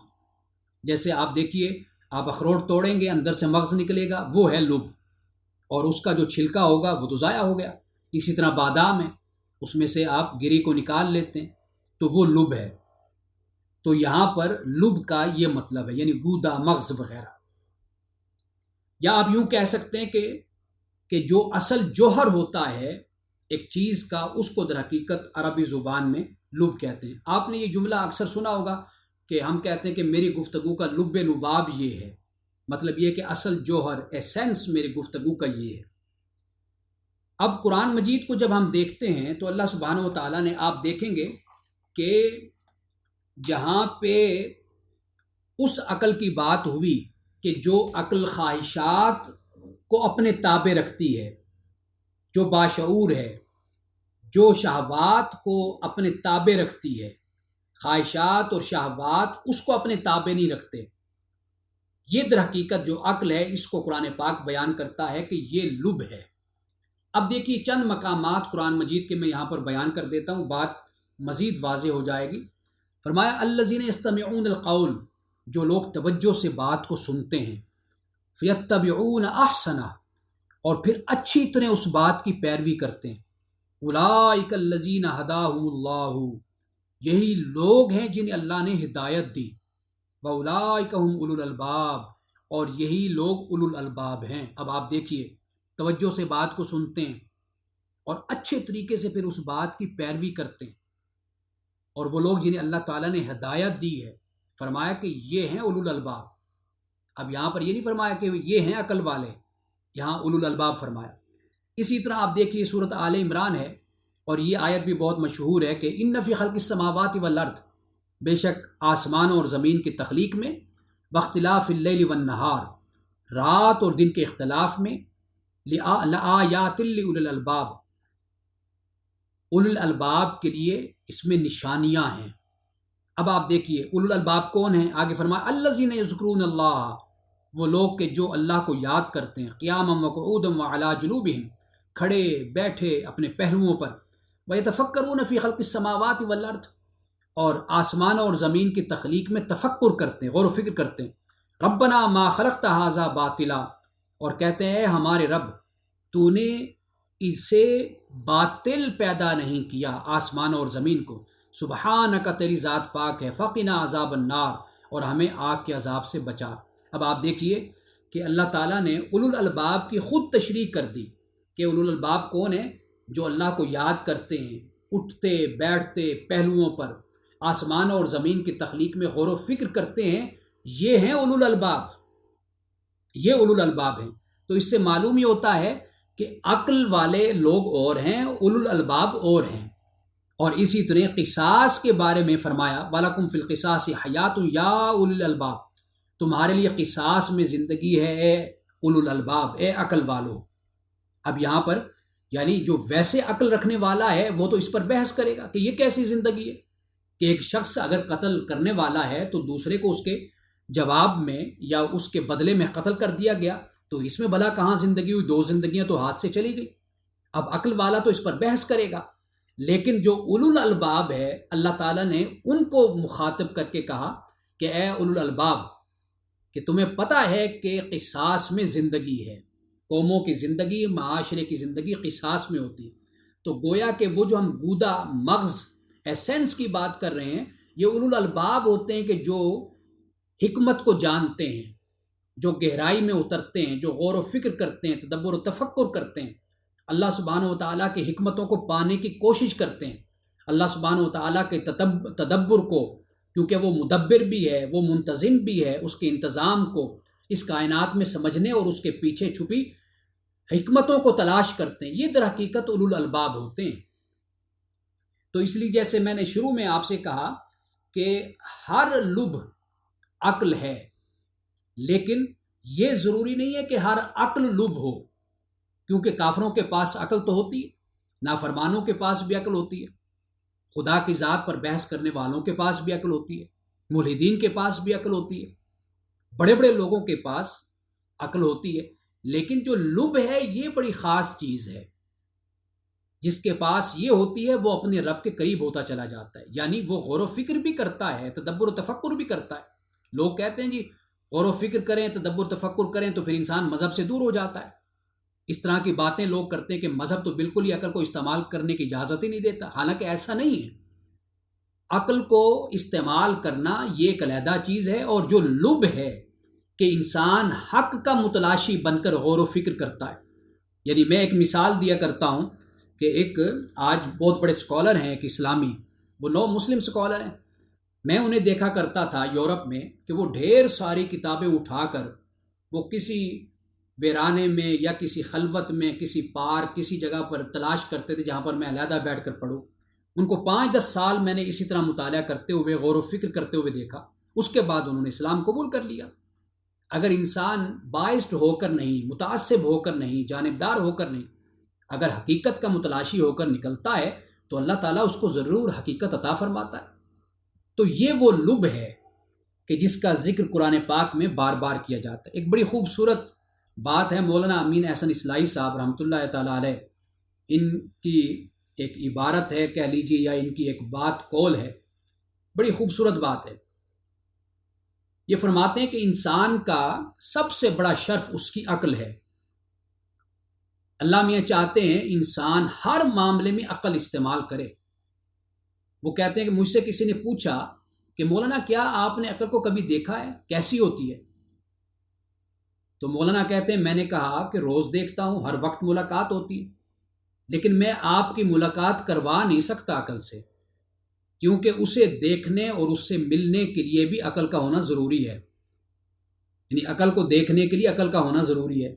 جیسے آپ دیکھیے، آپ اخروٹ توڑیں گے اندر سے مغز نکلے گا، وہ ہے لب، اور اس کا جو چھلکا ہوگا وہ تو ضائع ہو گیا۔ اسی طرح بادام ہے، اس میں سے آپ گری کو نکال لیتے ہیں تو وہ لب ہے۔ تو یہاں پر لب کا یہ مطلب ہے، یعنی گودا، مغز وغیرہ۔ یا آپ یوں کہہ سکتے ہیں کہ جو اصل جوہر ہوتا ہے ایک چیز کا، اس کو در حقیقت عربی زبان میں لب کہتے ہیں۔ آپ نے یہ جملہ اکثر سنا ہوگا کہ ہم کہتے ہیں کہ میری گفتگو کا لب لباب یہ ہے، مطلب یہ کہ اصل جوہر، ایسنس میری گفتگو کا یہ ہے۔ اب قرآن مجید کو جب ہم دیکھتے ہیں تو اللہ سبحانہ و تعالیٰ نے، آپ دیکھیں گے کہ جہاں پہ اس عقل کی بات ہوئی کہ جو عقل خواہشات کو اپنے تابع رکھتی ہے، جو باشعور ہے، جو شہوات کو اپنے تابع رکھتی ہے، خواہشات اور شہوات اس کو اپنے تابع نہیں رکھتے، یہ در حقیقت جو عقل ہے اس کو قرآن پاک بیان کرتا ہے کہ یہ لب ہے۔ اب دیکھیے چند مقامات قرآن مجید کے میں یہاں پر بیان کر دیتا ہوں، بات مزید واضح ہو جائے گی۔ فرمایا الذین یستمعون القول، جو لوگ توجہ سے بات کو سنتے ہیں، فیتبعون احسنہ، اور پھر اچھی طرح اس بات کی پیروی کرتے ہیں، اولئک الذین ہداہم اللہ، یہی لوگ ہیں جنہیں اللہ نے ہدایت دی، واولئک هم اولو الالباب، اور یہی لوگ اولو الالباب ہیں۔ اب آپ دیکھیے، توجہ سے بات کو سنتے ہیں اور اچھے طریقے سے پھر اس بات کی پیروی کرتے ہیں، اور وہ لوگ جنہیں اللہ تعالیٰ نے ہدایت دی ہے، فرمایا کہ یہ ہیں اولو الالباب۔ اب یہاں پر یہ نہیں فرمایا کہ یہ ہیں عقل والے، یہاں اولو الالباب فرمایا۔ اسی طرح آپ دیکھیے سورۃ آل عمران ہے، اور یہ آیت بھی بہت مشہور ہے کہ ان فی خلق السماوات والارض، بے شک آسمان اور زمین کی تخلیق میں، واختلاف اللیل والنہار، رات اور دن کے اختلاف میں، لآیات لأولی الالباب، اولو الالباب کے لیے اس میں نشانیاں ہیں۔ اب آپ دیکھیے اولو الالباب کون ہیں؟ آگے فرمایا الذین یذکرون اللہ، وہ لوگ کہ جو اللہ کو یاد کرتے ہیں، قیاما وقعودا وعلی جنوبہم، کھڑے بیٹھے اپنے پہلوؤں پر، ویتفکرون فی خلق السماوات والارض، اور آسمان اور زمین کی تخلیق میں تفکر کرتے ہیں، غور و فکر کرتے ہیں۔ ربنا ما خلقت ھذا باطلا، اور کہتے ہیں اے ہمارے رب، تو نے اسے باطل پیدا نہیں کیا، آسمان اور زمین کو، سبحانک، تیری ذات پاک ہے، فقنا عذاب النار، اور ہمیں آگ کے عذاب سے بچا۔ اب آپ دیکھیے کہ اللہ تعالیٰ نے اولو الالباب کی خود تشریح کر دی کہ اولو الالباب کون ہیں؟ جو اللہ کو یاد کرتے ہیں، اٹھتے بیٹھتے پہلوؤں پر، آسمان اور زمین کی تخلیق میں غور و فکر کرتے ہیں، یہ ہیں اولو الالباب، یہ اولو الالباب ہیں۔ تو اس سے معلوم ہی ہوتا ہے کہ عقل والے لوگ اور ہیں، اولو الالباب اور ہیں۔ اور اسی طرح قصاص کے بارے میں فرمایا وَلَكُمْ فِي الْقِصَاصِ حَيَاتٌ یا اولو الالباب، تمہارے لیے قصاص میں زندگی ہے اے اولو الالباب، اے عقل والو۔ اب یہاں پر یعنی جو ویسے عقل رکھنے والا ہے وہ تو اس پر بحث کرے گا کہ یہ کیسی زندگی ہے کہ ایک شخص اگر قتل کرنے والا ہے تو دوسرے کو اس کے جواب میں یا اس کے بدلے میں قتل کر دیا گیا، تو اس میں بھلا کہاں زندگی ہوئی؟ دو زندگیاں تو ہاتھ سے چلی گئی۔ اب عقل والا تو اس پر بحث کرے گا، لیکن جو اولو الالباب ہے اللہ تعالیٰ نے ان کو مخاطب کر کے کہا کہ اے اولو الالباب، کہ تمہیں پتہ ہے کہ قصاص میں زندگی ہے، قوموں کی زندگی، معاشرے کی زندگی قصاص میں ہوتی ہے۔ تو گویا کہ وہ جو ہم گودا مغز ایسنس کی بات کر رہے ہیں، یہ اولو الالباب ہوتے ہیں کہ جو حکمت کو جانتے ہیں، جو گہرائی میں اترتے ہیں، جو غور و فکر کرتے ہیں، تدبر و تفکر کرتے ہیں، اللہ سبحانہ و تعالیٰ کی حکمتوں کو پانے کی کوشش کرتے ہیں، اللہ سبحانہ و تعالیٰ کے تدبر کو، کیونکہ وہ مدبر بھی ہے، وہ منتظم بھی ہے، اس کے انتظام کو اس کائنات میں سمجھنے اور اس کے پیچھے چھپی حکمتوں کو تلاش کرتے ہیں، یہ در حقیقت اولو الالباب ہوتے ہیں۔ تو اس لیے جیسے میں نے شروع میں آپ سے کہا کہ ہر لب عقل ہے، لیکن یہ ضروری نہیں ہے کہ ہر عقل لب ہو، کیونکہ کافروں کے پاس عقل تو ہوتی ہے، نافرمانوں کے پاس بھی عقل ہوتی ہے، خدا کی ذات پر بحث کرنے والوں کے پاس بھی عقل ہوتی ہے، ملحدین کے پاس بھی عقل ہوتی ہے، بڑے بڑے لوگوں کے پاس عقل ہوتی ہے، لیکن جو لب ہے یہ بڑی خاص چیز ہے۔ جس کے پاس یہ ہوتی ہے وہ اپنے رب کے قریب ہوتا چلا جاتا ہے، یعنی وہ غور و فکر بھی کرتا ہے، تدبر و تفکر بھی کرتا ہے۔ لوگ کہتے ہیں جی غور و فکر کریں، تدبر تفکر کریں تو پھر انسان مذہب سے دور ہو جاتا ہے۔ اس طرح کی باتیں لوگ کرتے ہیں کہ مذہب تو بالکل ہی عقل کو استعمال کرنے کی اجازت ہی نہیں دیتا، حالانکہ ایسا نہیں ہے۔ عقل کو استعمال کرنا یہ ایک علیحدہ چیز ہے، اور جو لب ہے کہ انسان حق کا متلاشی بن کر غور و فکر کرتا ہے۔ یعنی میں ایک مثال دیا کرتا ہوں کہ ایک آج بہت بڑے اسکالر ہیں ایک اسلامی، وہ نو مسلم اسکالر ہیں، میں انہیں دیکھا کرتا تھا یورپ میں کہ وہ ڈھیر ساری کتابیں اٹھا کر وہ کسی ویرانے میں یا کسی خلوت میں، کسی پارک، کسی جگہ پر تلاش کرتے تھے جہاں پر میں علیحدہ بیٹھ کر پڑھوں۔ ان کو 5-10 سال میں نے اسی طرح مطالعہ کرتے ہوئے، غور و فکر کرتے ہوئے دیکھا، اس کے بعد انہوں نے اسلام قبول کر لیا۔ اگر انسان باعث ہو کر نہیں، متعصب ہو کر نہیں، جانبدار ہو کر نہیں، اگر حقیقت کا متلاشی ہو کر نکلتا ہے تو اللہ تعالیٰ اس کو ضرور حقیقت عطا فرماتا ہے۔ تو یہ وہ لب ہے کہ جس کا ذکر قرآن پاک میں بار بار کیا جاتا ہے۔ ایک بڑی خوبصورت بات ہے، مولانا امین احسن اصلاحی صاحب رحمۃ اللہ تعالیٰ علیہ، ان کی ایک عبارت ہے کہہ لیجیے، یا ان کی ایک بات قول ہے، بڑی خوبصورت بات ہے۔ یہ فرماتے ہیں کہ انسان کا سب سے بڑا شرف اس کی عقل ہے۔ اللہ میاں چاہتے ہیں انسان ہر معاملے میں عقل استعمال کرے۔ وہ کہتے ہیں کہ مجھ سے کسی نے پوچھا کہ مولانا کیا آپ نے عقل کو کبھی دیکھا ہے، کیسی ہوتی ہے؟ تو مولانا کہتے ہیں میں نے کہا کہ روز دیکھتا ہوں، ہر وقت ملاقات ہوتی ہے، لیکن میں آپ کی ملاقات کروا نہیں سکتا عقل سے، کیونکہ اسے دیکھنے اور اس سے ملنے کے لیے بھی عقل کا ہونا ضروری ہے۔ یعنی عقل کو دیکھنے کے لیے عقل کا ہونا ضروری ہے۔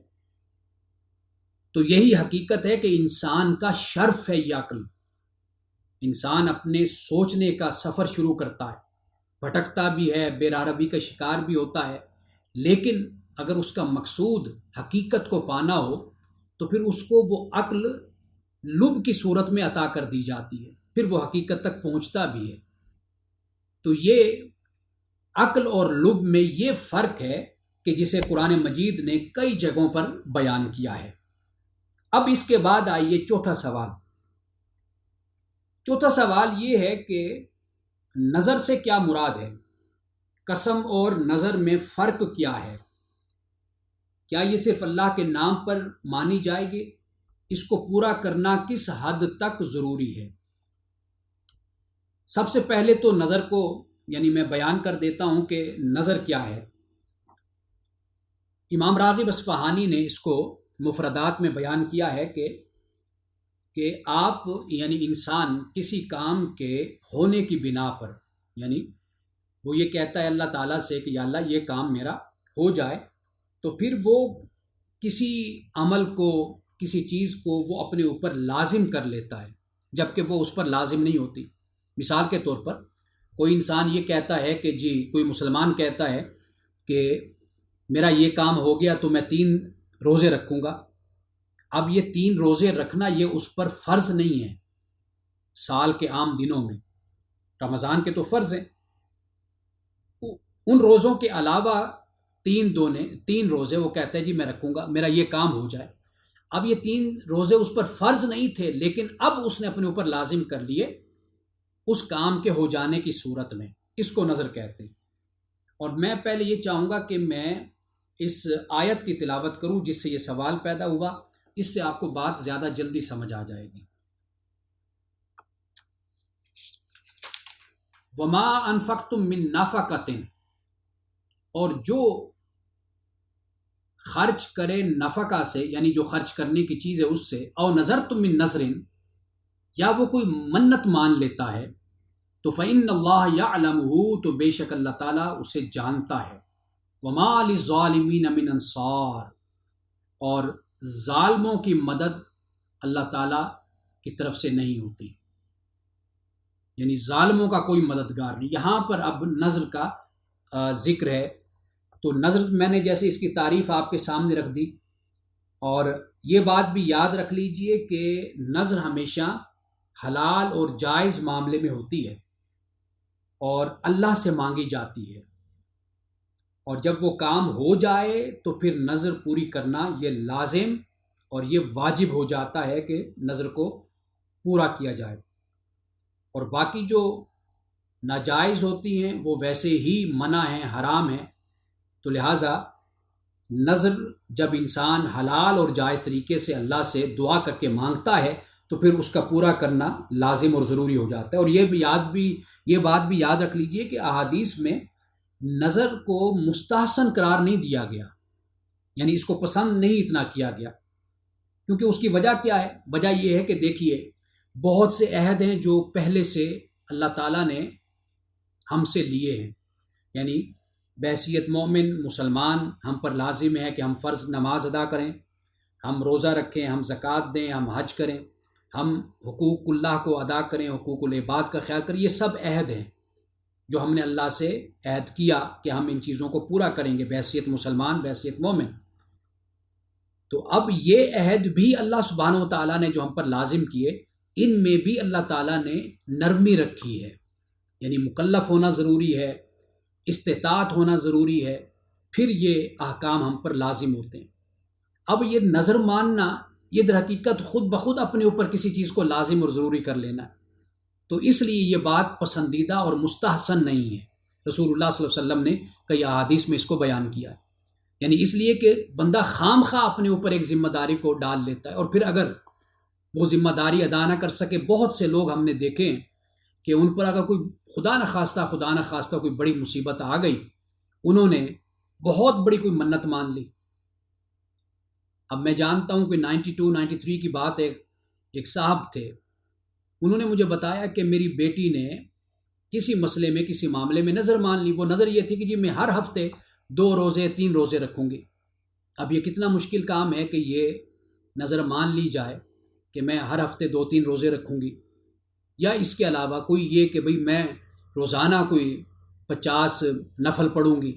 تو یہی حقیقت ہے کہ انسان کا شرف ہے یہ عقل۔ انسان اپنے سوچنے کا سفر شروع کرتا ہے، بھٹکتا بھی ہے، بے راہروی کا شکار بھی ہوتا ہے، لیکن اگر اس کا مقصود حقیقت کو پانا ہو تو پھر اس کو وہ عقل لب کی صورت میں عطا کر دی جاتی ہے، پھر وہ حقیقت تک پہنچتا بھی ہے۔ تو یہ عقل اور لب میں یہ فرق ہے کہ جسے قرآن مجید نے کئی جگہوں پر بیان کیا ہے۔ اب اس کے بعد آئیے چوتھا سوال۔ چوتھا سوال یہ ہے کہ نظر سے کیا مراد ہے؟ قسم اور نظر میں فرق کیا ہے؟ کیا یہ صرف اللہ کے نام پر مانی جائے گی؟ اس کو پورا کرنا کس حد تک ضروری ہے؟ سب سے پہلے تو نظر کو یعنی میں بیان کر دیتا ہوں کہ نظر کیا ہے۔ امام راغب اصفہانی نے اس کو مفردات میں بیان کیا ہے کہ آپ یعنی انسان کسی کام کے ہونے کی بنا پر، یعنی وہ یہ کہتا ہے اللہ تعالیٰ سے کہ یا اللہ یہ کام میرا ہو جائے، تو پھر وہ کسی عمل کو کسی چیز کو وہ اپنے اوپر لازم کر لیتا ہے جبکہ وہ اس پر لازم نہیں ہوتی. مثال کے طور پر کوئی انسان یہ کہتا ہے کہ جی کوئی مسلمان کہتا ہے کہ میرا یہ کام ہو گیا تو میں 3 روزے رکھوں گا. اب یہ 3 روزے رکھنا یہ اس پر فرض نہیں ہے. سال کے عام دنوں میں رمضان کے تو فرض ہیں، ان روزوں کے علاوہ 3 روزے وہ کہتا ہے جی میں رکھوں گا، میرا یہ کام ہو جائے. اب یہ 3 روزے اس پر فرض نہیں تھے لیکن اب اس نے اپنے اوپر لازم کر لیے اس کام کے ہو جانے کی صورت میں. اس کو نظر کہتے ہیں. اور میں پہلے یہ چاہوں گا کہ میں اس آیت کی تلاوت کروں جس سے یہ سوال پیدا ہوا. اس سے آپ کو بات زیادہ جلدی سمجھ آ جائے گی. وما انفقتم من نفقۃ، اور جو خرچ کرے نفقہ سے یعنی جو خرچ کرنے کی چیز ہے اس سے، او نذرتم من نذر، یا وہ کوئی منت مان لیتا ہے، تو فإن اللہ یعلمہ، تو بے شک اللہ تعالیٰ اسے جانتا ہے. وما للظالمین من انصار، اور ظالموں کی مدد اللہ تعالیٰ کی طرف سے نہیں ہوتی، یعنی ظالموں کا کوئی مددگار نہیں. یہاں پر اب نذر کا ذکر ہے، تو نذر میں نے جیسے اس کی تعریف آپ کے سامنے رکھ دی. اور یہ بات بھی یاد رکھ لیجئے کہ نذر ہمیشہ حلال اور جائز معاملے میں ہوتی ہے اور اللہ سے مانگی جاتی ہے، اور جب وہ کام ہو جائے تو پھر نذر پوری کرنا یہ لازم اور یہ واجب ہو جاتا ہے کہ نذر کو پورا کیا جائے. اور باقی جو ناجائز ہوتی ہیں وہ ویسے ہی منع ہیں، حرام ہیں. تو لہٰذا نذر جب انسان حلال اور جائز طریقے سے اللہ سے دعا کر کے مانگتا ہے تو پھر اس کا پورا کرنا لازم اور ضروری ہو جاتا ہے. اور یہ بات بھی یاد رکھ لیجئے کہ احادیث میں نذر کو مستحسن قرار نہیں دیا گیا، یعنی اس کو پسند نہیں اتنا کیا گیا. کیونکہ اس کی وجہ کیا ہے؟ وجہ یہ ہے کہ دیکھیے بہت سے عہد ہیں جو پہلے سے اللہ تعالیٰ نے ہم سے لیے ہیں. یعنی بحیثیت مومن مسلمان ہم پر لازم ہے کہ ہم فرض نماز ادا کریں، ہم روزہ رکھیں، ہم زکوٰۃ دیں، ہم حج کریں، ہم حقوق اللہ کو ادا کریں، حقوق العباد کا خیال کریں. یہ سب عہد ہیں جو ہم نے اللہ سے عہد کیا کہ ہم ان چیزوں کو پورا کریں گے بحیثیت مسلمان، بحیثیت مومن. تو اب یہ عہد بھی اللہ سبحانہ و تعالیٰ نے جو ہم پر لازم کیے، ان میں بھی اللہ تعالیٰ نے نرمی رکھی ہے. یعنی مکلف ہونا ضروری ہے، استطاعت ہونا ضروری ہے، پھر یہ احکام ہم پر لازم ہوتے ہیں. اب یہ نظر ماننا یہ در حقیقت خود بخود اپنے اوپر کسی چیز کو لازم اور ضروری کر لینا ہے. تو اس لیے یہ بات پسندیدہ اور مستحسن نہیں ہے. رسول اللہ صلی اللہ علیہ وسلم نے کئی احادیث میں اس کو بیان کیا ہے. یعنی اس لیے کہ بندہ خام خواہ اپنے اوپر ایک ذمہ داری کو ڈال لیتا ہے، اور پھر اگر وہ ذمہ داری ادا نہ کر سکے، بہت سے لوگ ہم نے دیکھے کہ ان پر اگر کوئی خدا نخواستہ کوئی بڑی مصیبت آ گئی، انہوں نے بہت بڑی کوئی منت مان لی. اب میں جانتا ہوں کہ 92-93 کی بات ہے، ایک صاحب تھے، انہوں نے مجھے بتایا کہ میری بیٹی نے کسی مسئلے میں کسی معاملے میں نظر مان لی. وہ نظر یہ تھی کہ جی میں ہر ہفتے 2 روزے 3 روزے رکھوں گی. اب یہ کتنا مشکل کام ہے کہ یہ نظر مان لی جائے کہ میں ہر ہفتے 2-3 روزے رکھوں گی، یا اس کے علاوہ کوئی یہ کہ بھئی میں روزانہ کوئی 50 نفل پڑھوں گی،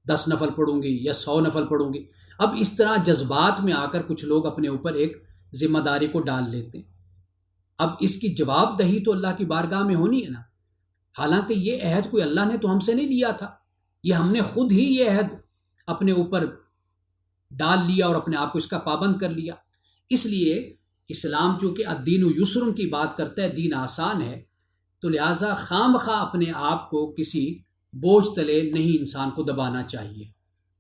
10 نفل پڑھوں گی یا 100 نفل پڑھوں گی. اب اس طرح جذبات میں آ کر کچھ لوگ اپنے اوپر ایک ذمہ داری کو ڈال لیتے ہیں. اب اس کی جواب دہی تو اللہ کی بارگاہ میں ہونی ہے نا. حالانکہ یہ عہد کوئی اللہ نے تو ہم سے نہیں لیا تھا، یہ ہم نے خود ہی یہ عہد اپنے اوپر ڈال لیا اور اپنے آپ کو اس کا پابند کر لیا. اس لیے اسلام چونکہ الدین یسر کی بات کرتا ہے، دین آسان ہے، تو لہٰذا خام خواہ اپنے آپ کو کسی بوجھ تلے نہیں انسان کو دبانا چاہیے.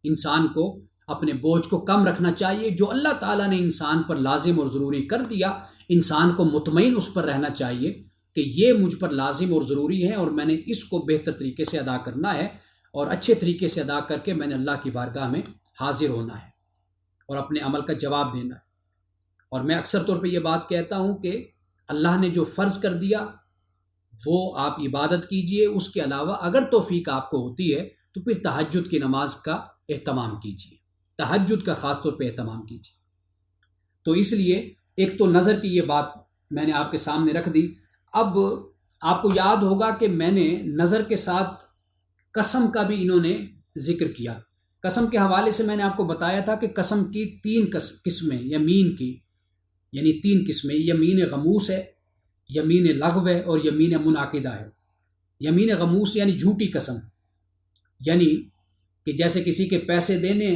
انسان کو اپنے بوجھ کو کم رکھنا چاہیے. جو اللہ تعالیٰ نے انسان پر لازم اور ضروری کر دیا، انسان کو مطمئن اس پر رہنا چاہیے کہ یہ مجھ پر لازم اور ضروری ہے اور میں نے اس کو بہتر طریقے سے ادا کرنا ہے، اور اچھے طریقے سے ادا کر کے میں نے اللہ کی بارگاہ میں حاضر ہونا ہے اور اپنے عمل کا جواب دینا ہے. اور میں اکثر طور پہ یہ بات کہتا ہوں کہ اللہ نے جو فرض کر دیا وہ آپ عبادت کیجئے، اس کے علاوہ اگر توفیق آپ کو ہوتی ہے تو پھر تہجد کی نماز کا اہتمام کیجئے، تہجد کا خاص طور پہ اہتمام کیجئے. تو اس لیے ایک تو نظر کی یہ بات میں نے آپ کے سامنے رکھ دی. اب آپ کو یاد ہوگا کہ میں نے نظر کے ساتھ قسم کا بھی انہوں نے ذکر کیا. قسم کے حوالے سے میں نے آپ کو بتایا تھا کہ قسم کی 3 قسمیں یمین کی، یعنی 3 قسمیں. یمین غموس ہے، یمین لغو ہے، اور یمین منعقدہ ہے. یمین غموس یعنی جھوٹی قسم، یعنی کہ جیسے کسی کے پیسے دینے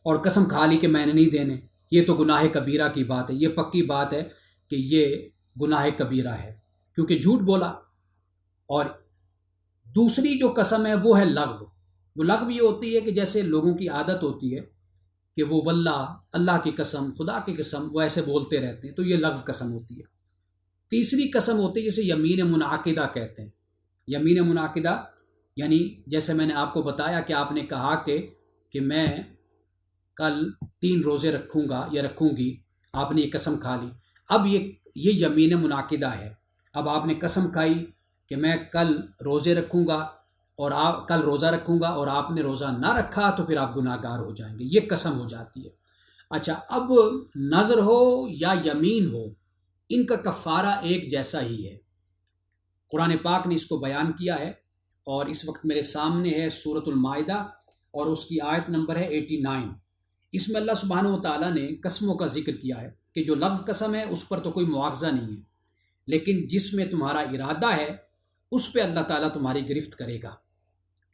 اور قسم کھا لی کہ میں نے نہیں دینے. یہ تو گناہ کبیرہ کی بات ہے. یہ پکی بات ہے کہ یہ گناہ کبیرہ ہے کیونکہ جھوٹ بولا. اور دوسری جو قسم ہے وہ ہے لغو. وہ لغو یہ ہوتی ہے کہ جیسے لوگوں کی عادت ہوتی ہے کہ وہ واللہ، اللہ کی قسم، خدا کی قسم، وہ ایسے بولتے رہتے ہیں، تو یہ لغو قسم ہوتی ہے. تیسری قسم ہوتی ہے جسے یمین منعقدہ کہتے ہیں. یمین منعقدہ یعنی جیسے میں نے آپ کو بتایا کہ آپ نے کہا کہ میں کل 3 روزے رکھوں گا یا رکھوں گی، آپ نے یہ قسم کھا لی. اب یہ یمین منعقدہ ہے. اب آپ نے قسم کھائی کہ میں کل روزے رکھوں گا اور کل روزہ رکھوں گا، اور آپ نے روزہ نہ رکھا تو پھر آپ گناہ گار ہو جائیں گے. یہ قسم ہو جاتی ہے. اچھا، اب نظر ہو یا یمین ہو، ان کا کفارہ ایک جیسا ہی ہے. قرآن پاک نے اس کو بیان کیا ہے، اور اس وقت میرے سامنے ہے سورۃ المائدہ اور اس کی آیت نمبر ہے 89. اس میں اللہ سبحانہ و تعالیٰ نے قسموں کا ذکر کیا ہے کہ جو لغو قسم ہے اس پر تو کوئی مواخذہ نہیں ہے، لیکن جس میں تمہارا ارادہ ہے اس پہ اللہ تعالیٰ تمہاری گرفت کرے گا،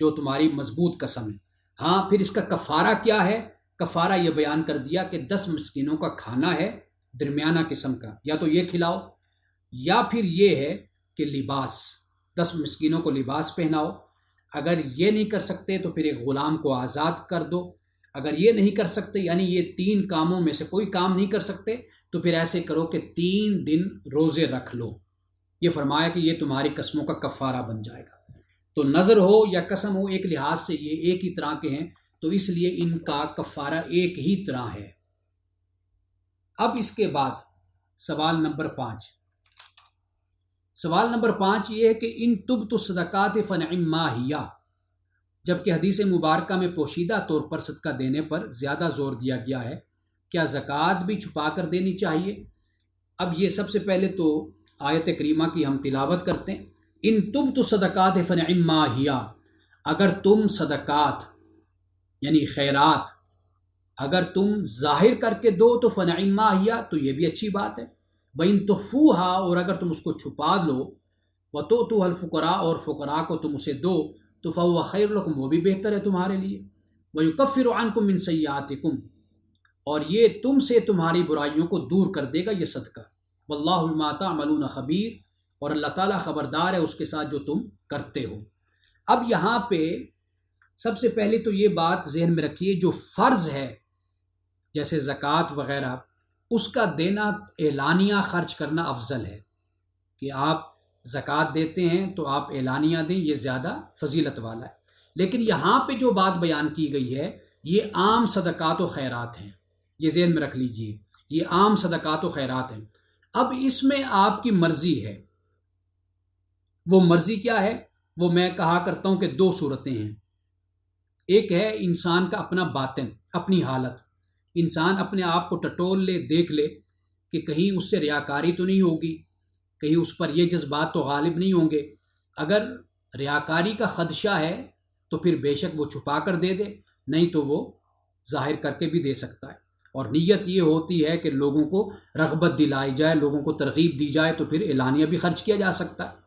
جو تمہاری مضبوط قسم ہے. ہاں، پھر اس کا کفارہ کیا ہے؟ کفارہ یہ بیان کر دیا کہ 10 مسکینوں کا کھانا ہے درمیانہ قسم کا، یا تو یہ کھلاؤ، یا پھر یہ ہے کہ لباس، 10 مسکینوں کو لباس پہناؤ. اگر یہ نہیں کر سکتے تو پھر ایک غلام کو آزاد کر دو. اگر یہ نہیں کر سکتے، یعنی یہ 3 کاموں میں سے کوئی کام نہیں کر سکتے، تو پھر ایسے کرو کہ 3 دن روزے رکھ لو. یہ فرمایا کہ یہ تمہاری قسموں کا کفارہ بن جائے گا. تو نظر ہو یا قسم ہو، ایک لحاظ سے یہ ایک ہی طرح کے ہیں، تو اس لیے ان کا کفارہ ایک ہی طرح ہے. اب اس کے بعد سوال نمبر 5. سوال نمبر 5 یہ ہے کہ ان تبت الصدقات فنعما ہی، جبکہ حدیث مبارکہ میں پوشیدہ طور پر صدقہ دینے پر زیادہ زور دیا گیا ہے، کیا زکوٰۃ بھی چھپا کر دینی چاہیے؟ اب یہ سب سے پہلے تو آیت کریمہ کی ہم تلاوت کرتے ہیں. ان تبت الصدقات فنعما ہی، اگر تم صدقات یعنی خیرات اگر تم ظاہر کر کے دو تو فنعما ہی، تو یہ بھی اچھی بات ہے. وَإِن تُخْفُوهَا، اور اگر تم اس کو چھپا لو، وَتُؤْتُوهَا الْفُقَرَاءَ، اور فقراء کو تم اسے دو، تو فَهُوَ خَيْرٌ لَكُمْ، وہ بھی بہتر ہے تمہارے لیے. وَيُكَفِّرُ عَنْكُم مِّن سَيِّئَاتِكُمْ، اور یہ تم سے تمہاری برائیوں کو دور کر دے گا یہ صدقہ. وَاللَّهُ بِمَا تَعْمَلُونَ خَبِيرٌ، اور اللہ تعالیٰ خبردار ہے اس کے ساتھ جو تم کرتے ہو. اب یہاں پہ سب سے پہلے تو یہ بات ذہن میں رکھیے، جو فرض ہے جیسے زکوٰۃ وغیرہ، اس کا دینا اعلانیہ خرچ کرنا افضل ہے. کہ آپ زکوٰۃ دیتے ہیں تو آپ اعلانیہ دیں، یہ زیادہ فضیلت والا ہے. لیکن یہاں پہ جو بات بیان کی گئی ہے یہ عام صدقات و خیرات ہیں، یہ ذہن میں رکھ لیجئے، یہ عام صدقات و خیرات ہیں. اب اس میں آپ کی مرضی ہے. وہ مرضی کیا ہے؟ وہ میں کہا کرتا ہوں کہ 2 صورتیں ہیں. ایک ہے انسان کا اپنا باطن، اپنی حالت. انسان اپنے آپ کو ٹٹول لے، دیکھ لے کہ کہیں اس سے ریاکاری تو نہیں ہوگی، کہیں اس پر یہ جذبات تو غالب نہیں ہوں گے. اگر ریاکاری کا خدشہ ہے تو پھر بے شک وہ چھپا کر دے دے، نہیں تو وہ ظاہر کر کے بھی دے سکتا ہے. اور نیت یہ ہوتی ہے کہ لوگوں کو رغبت دلائی جائے، لوگوں کو ترغیب دی جائے، تو پھر اعلانیہ بھی خرچ کیا جا سکتا ہے.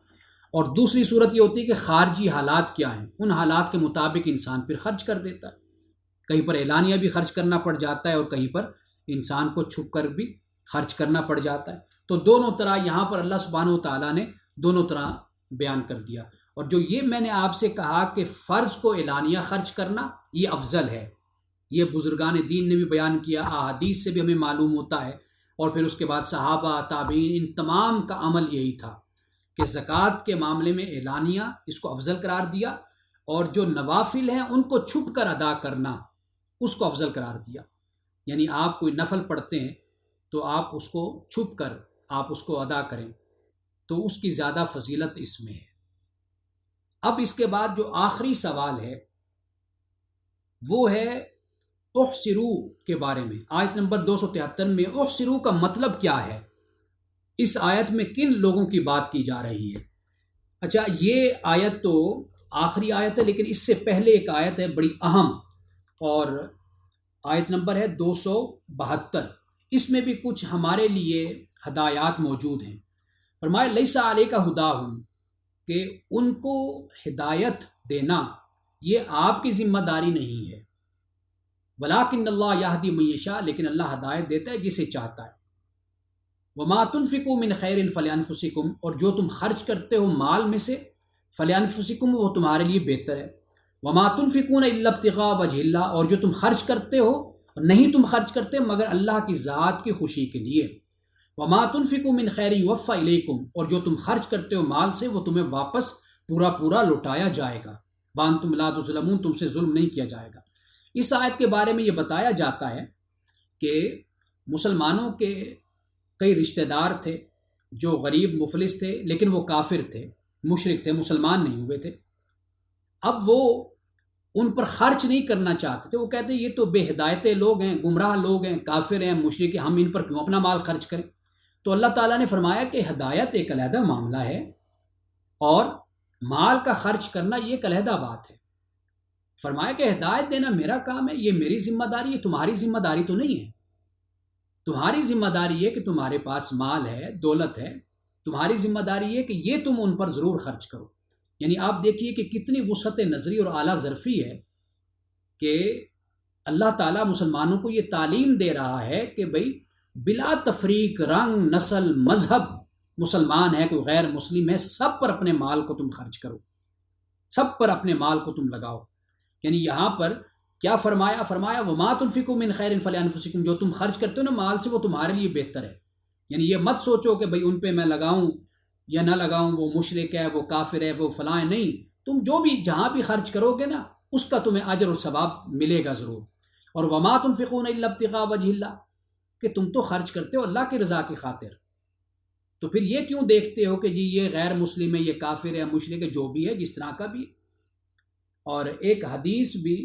اور دوسری صورت یہ ہوتی ہے کہ خارجی حالات کیا ہیں، ان حالات کے مطابق انسان پھر خرچ کر دیتا ہے. کہیں پر اعلانیہ بھی خرچ کرنا پڑ جاتا ہے اور کہیں پر انسان کو چھپ کر بھی خرچ کرنا پڑ جاتا ہے. تو دونوں طرح یہاں پر اللہ سبحانہ و تعالیٰ نے دونوں طرح بیان کر دیا. اور جو یہ میں نے آپ سے کہا کہ فرض کو اعلانیہ خرچ کرنا یہ افضل ہے، یہ بزرگان دین نے بھی بیان کیا، احادیث سے بھی ہمیں معلوم ہوتا ہے. اور پھر اس کے بعد صحابہ، تابعین، ان تمام کا عمل یہی تھا کہ زکوٰۃ کے معاملے میں اعلانیہ اس کو افضل قرار دیا، اور جو نوافل ہیں ان کو چھپ کر ادا کرنا اس کو افضل قرار دیا. یعنی آپ کوئی نفل پڑھتے ہیں تو آپ اس کو چھپ کر آپ اس کو ادا کریں، تو اس کی زیادہ فضیلت اس میں ہے. اب اس کے بعد جو آخری سوال ہے وہ ہے احسرو کے بارے میں، آیت نمبر 273 میں احسرو کا مطلب کیا ہے، اس آیت میں کن لوگوں کی بات کی جا رہی ہے؟ اچھا، یہ آیت تو آخری آیت ہے، لیکن اس سے پہلے ایک آیت ہے بڑی اہم، اور آیت نمبر ہے 272، اس میں بھی کچھ ہمارے لیے ہدایات موجود ہیں۔ فرمایا لیسا علیہ کا ہداہم، کہ ان کو ہدایت دینا یہ آپ کی ذمہ داری نہیں ہے، ولیکن اللہ یہدی من یشاء، لیکن اللہ ہدایت دیتا ہے جسے چاہتا ہے۔ وما تنفقوا من خیر فلانفسکم، اور جو تم خرچ کرتے ہو مال میں سے، فلانفسکم، وہ تمہارے لیے بہتر ہے۔ وما تنفقون الا ابتغاء وجہ اللہ، اور جو تم خرچ کرتے ہو، نہیں تم خرچ کرتے مگر اللہ کی ذات کی خوشی کے لیے۔ وما تنفقوا من خیر یوفى الیکم، اور جو تم خرچ کرتے ہو مال سے وہ تمہیں واپس پورا پورا لوٹایا جائے گا۔ وانتم لا تظلمون، تم سے ظلم نہیں کیا جائے گا۔ اس آیت کے بارے میں یہ بتایا جاتا ہے کہ مسلمانوں کے کئی رشتہ دار تھے جو غریب مفلس تھے، لیکن وہ کافر تھے، مشرک تھے، مسلمان نہیں ہوئے تھے۔ اب وہ ان پر خرچ نہیں کرنا چاہتے تھے، وہ کہتے یہ تو بے ہدایت لوگ ہیں، گمراہ لوگ ہیں، کافر ہیں، مشرک ہیں، ہم ان پر کیوں اپنا مال خرچ کریں؟ تو اللہ تعالیٰ نے فرمایا کہ ہدایت ایک علیحدہ معاملہ ہے، اور مال کا خرچ کرنا یہ ایک علیحدہ بات ہے۔ فرمایا کہ ہدایت دینا میرا کام ہے، یہ میری ذمہ داری ہے، تمہاری ذمہ داری تو نہیں ہے۔ تمہاری ذمہ داری ہے کہ تمہارے پاس مال ہے، دولت ہے، تمہاری ذمہ داری ہے کہ یہ تم ان پر ضرور خرچ کرو۔ یعنی آپ دیکھیے کہ کتنی وسعت نظری اور اعلیٰ ظرفی ہے کہ اللہ تعالیٰ مسلمانوں کو یہ تعلیم دے رہا ہے کہ بھئی بلا تفریق، رنگ، نسل، مذہب، مسلمان ہے کوئی غیر مسلم ہے، سب پر اپنے مال کو تم خرچ کرو، سب پر اپنے مال کو تم لگاؤ۔ یعنی یہاں پر کیا فرمایا؟ فرمایا وما تنفقوا من خیر فلانفسکم، جو تم خرچ کرتے ہو نا مال سے وہ تمہارے لیے بہتر ہے۔ یعنی یہ مت سوچو کہ بھئی ان پہ میں لگاؤں یا نہ لگاؤں، وہ مشرک ہے، وہ کافر ہے، وہ فلاں ہے، نہیں، تم جو بھی جہاں بھی خرچ کرو گے نا اس کا تمہیں اجر اور ثواب ملے گا ضرور۔ اور وما تنفقون الا ابتغاء وجہ اللہ، کہ تم تو خرچ کرتے ہو اللہ کی رضا کی خاطر، تو پھر یہ کیوں دیکھتے ہو کہ جی یہ غیر مسلم ہے، یہ کافر ہے، مشرک ہے، جو بھی ہے جس طرح کا بھی۔ اور ایک حدیث بھی،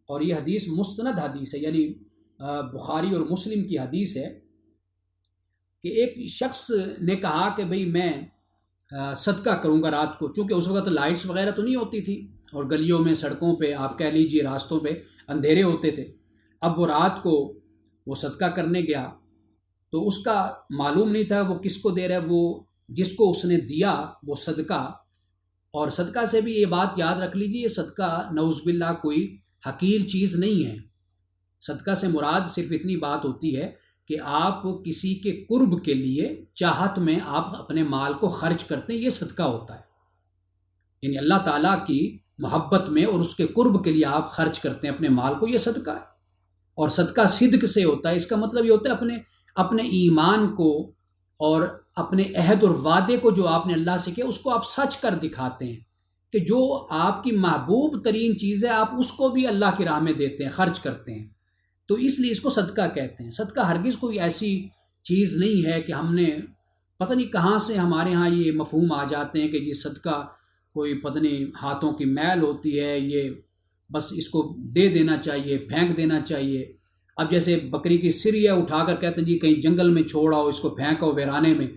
اور یہ حدیث مستند حدیث ہے، یعنی بخاری اور مسلم کی حدیث ہے کہ ایک شخص نے کہا کہ بھئی میں صدقہ کروں گا رات کو، چونکہ اس وقت لائٹس وغیرہ تو نہیں ہوتی تھی، اور گلیوں میں، سڑکوں پہ، آپ کہہ لیجئے راستوں پہ اندھیرے ہوتے تھے۔ اب وہ رات کو وہ صدقہ کرنے گیا تو اس کا معلوم نہیں تھا وہ کس کو دے رہا ہے، وہ جس کو اس نے دیا وہ صدقہ، اور صدقہ سے بھی یہ بات یاد رکھ لیجیے، یہ صدقہ نعوذ باللہ کوئی حقیر چیز نہیں ہے۔ صدقہ سے مراد صرف اتنی بات ہوتی ہے کہ آپ کسی کے قرب کے لیے چاہت میں آپ اپنے مال کو خرچ کرتے ہیں، یہ صدقہ ہوتا ہے۔ یعنی اللہ تعالیٰ کی محبت میں اور اس کے قرب کے لیے آپ خرچ کرتے ہیں اپنے مال کو، یہ صدقہ ہے۔ اور صدقہ صدق سے ہوتا ہے، اس کا مطلب یہ ہوتا ہے اپنے ایمان کو اور اپنے عہد اور وعدے کو جو آپ نے اللہ سے کیا اس کو آپ سچ کر دکھاتے ہیں، کہ جو آپ کی محبوب ترین چیز ہے آپ اس کو بھی اللہ کی راہ میں دیتے ہیں، خرچ کرتے ہیں، تو اس لیے اس کو صدقہ کہتے ہیں۔ صدقہ ہرگز کوئی ایسی چیز نہیں ہے کہ ہم نے پتہ نہیں کہاں سے ہمارے ہاں یہ مفہوم آ جاتے ہیں کہ یہ صدقہ کوئی پتہ نہیں ہاتھوں کی میل ہوتی ہے، یہ بس اس کو دے دینا چاہیے، پھینک دینا چاہیے۔ اب جیسے بکری کی سر ہے اٹھا کر کہتے ہیں جی کہیں جنگل میں چھوڑ آؤ، اس کو پھینکو ویرانے میں،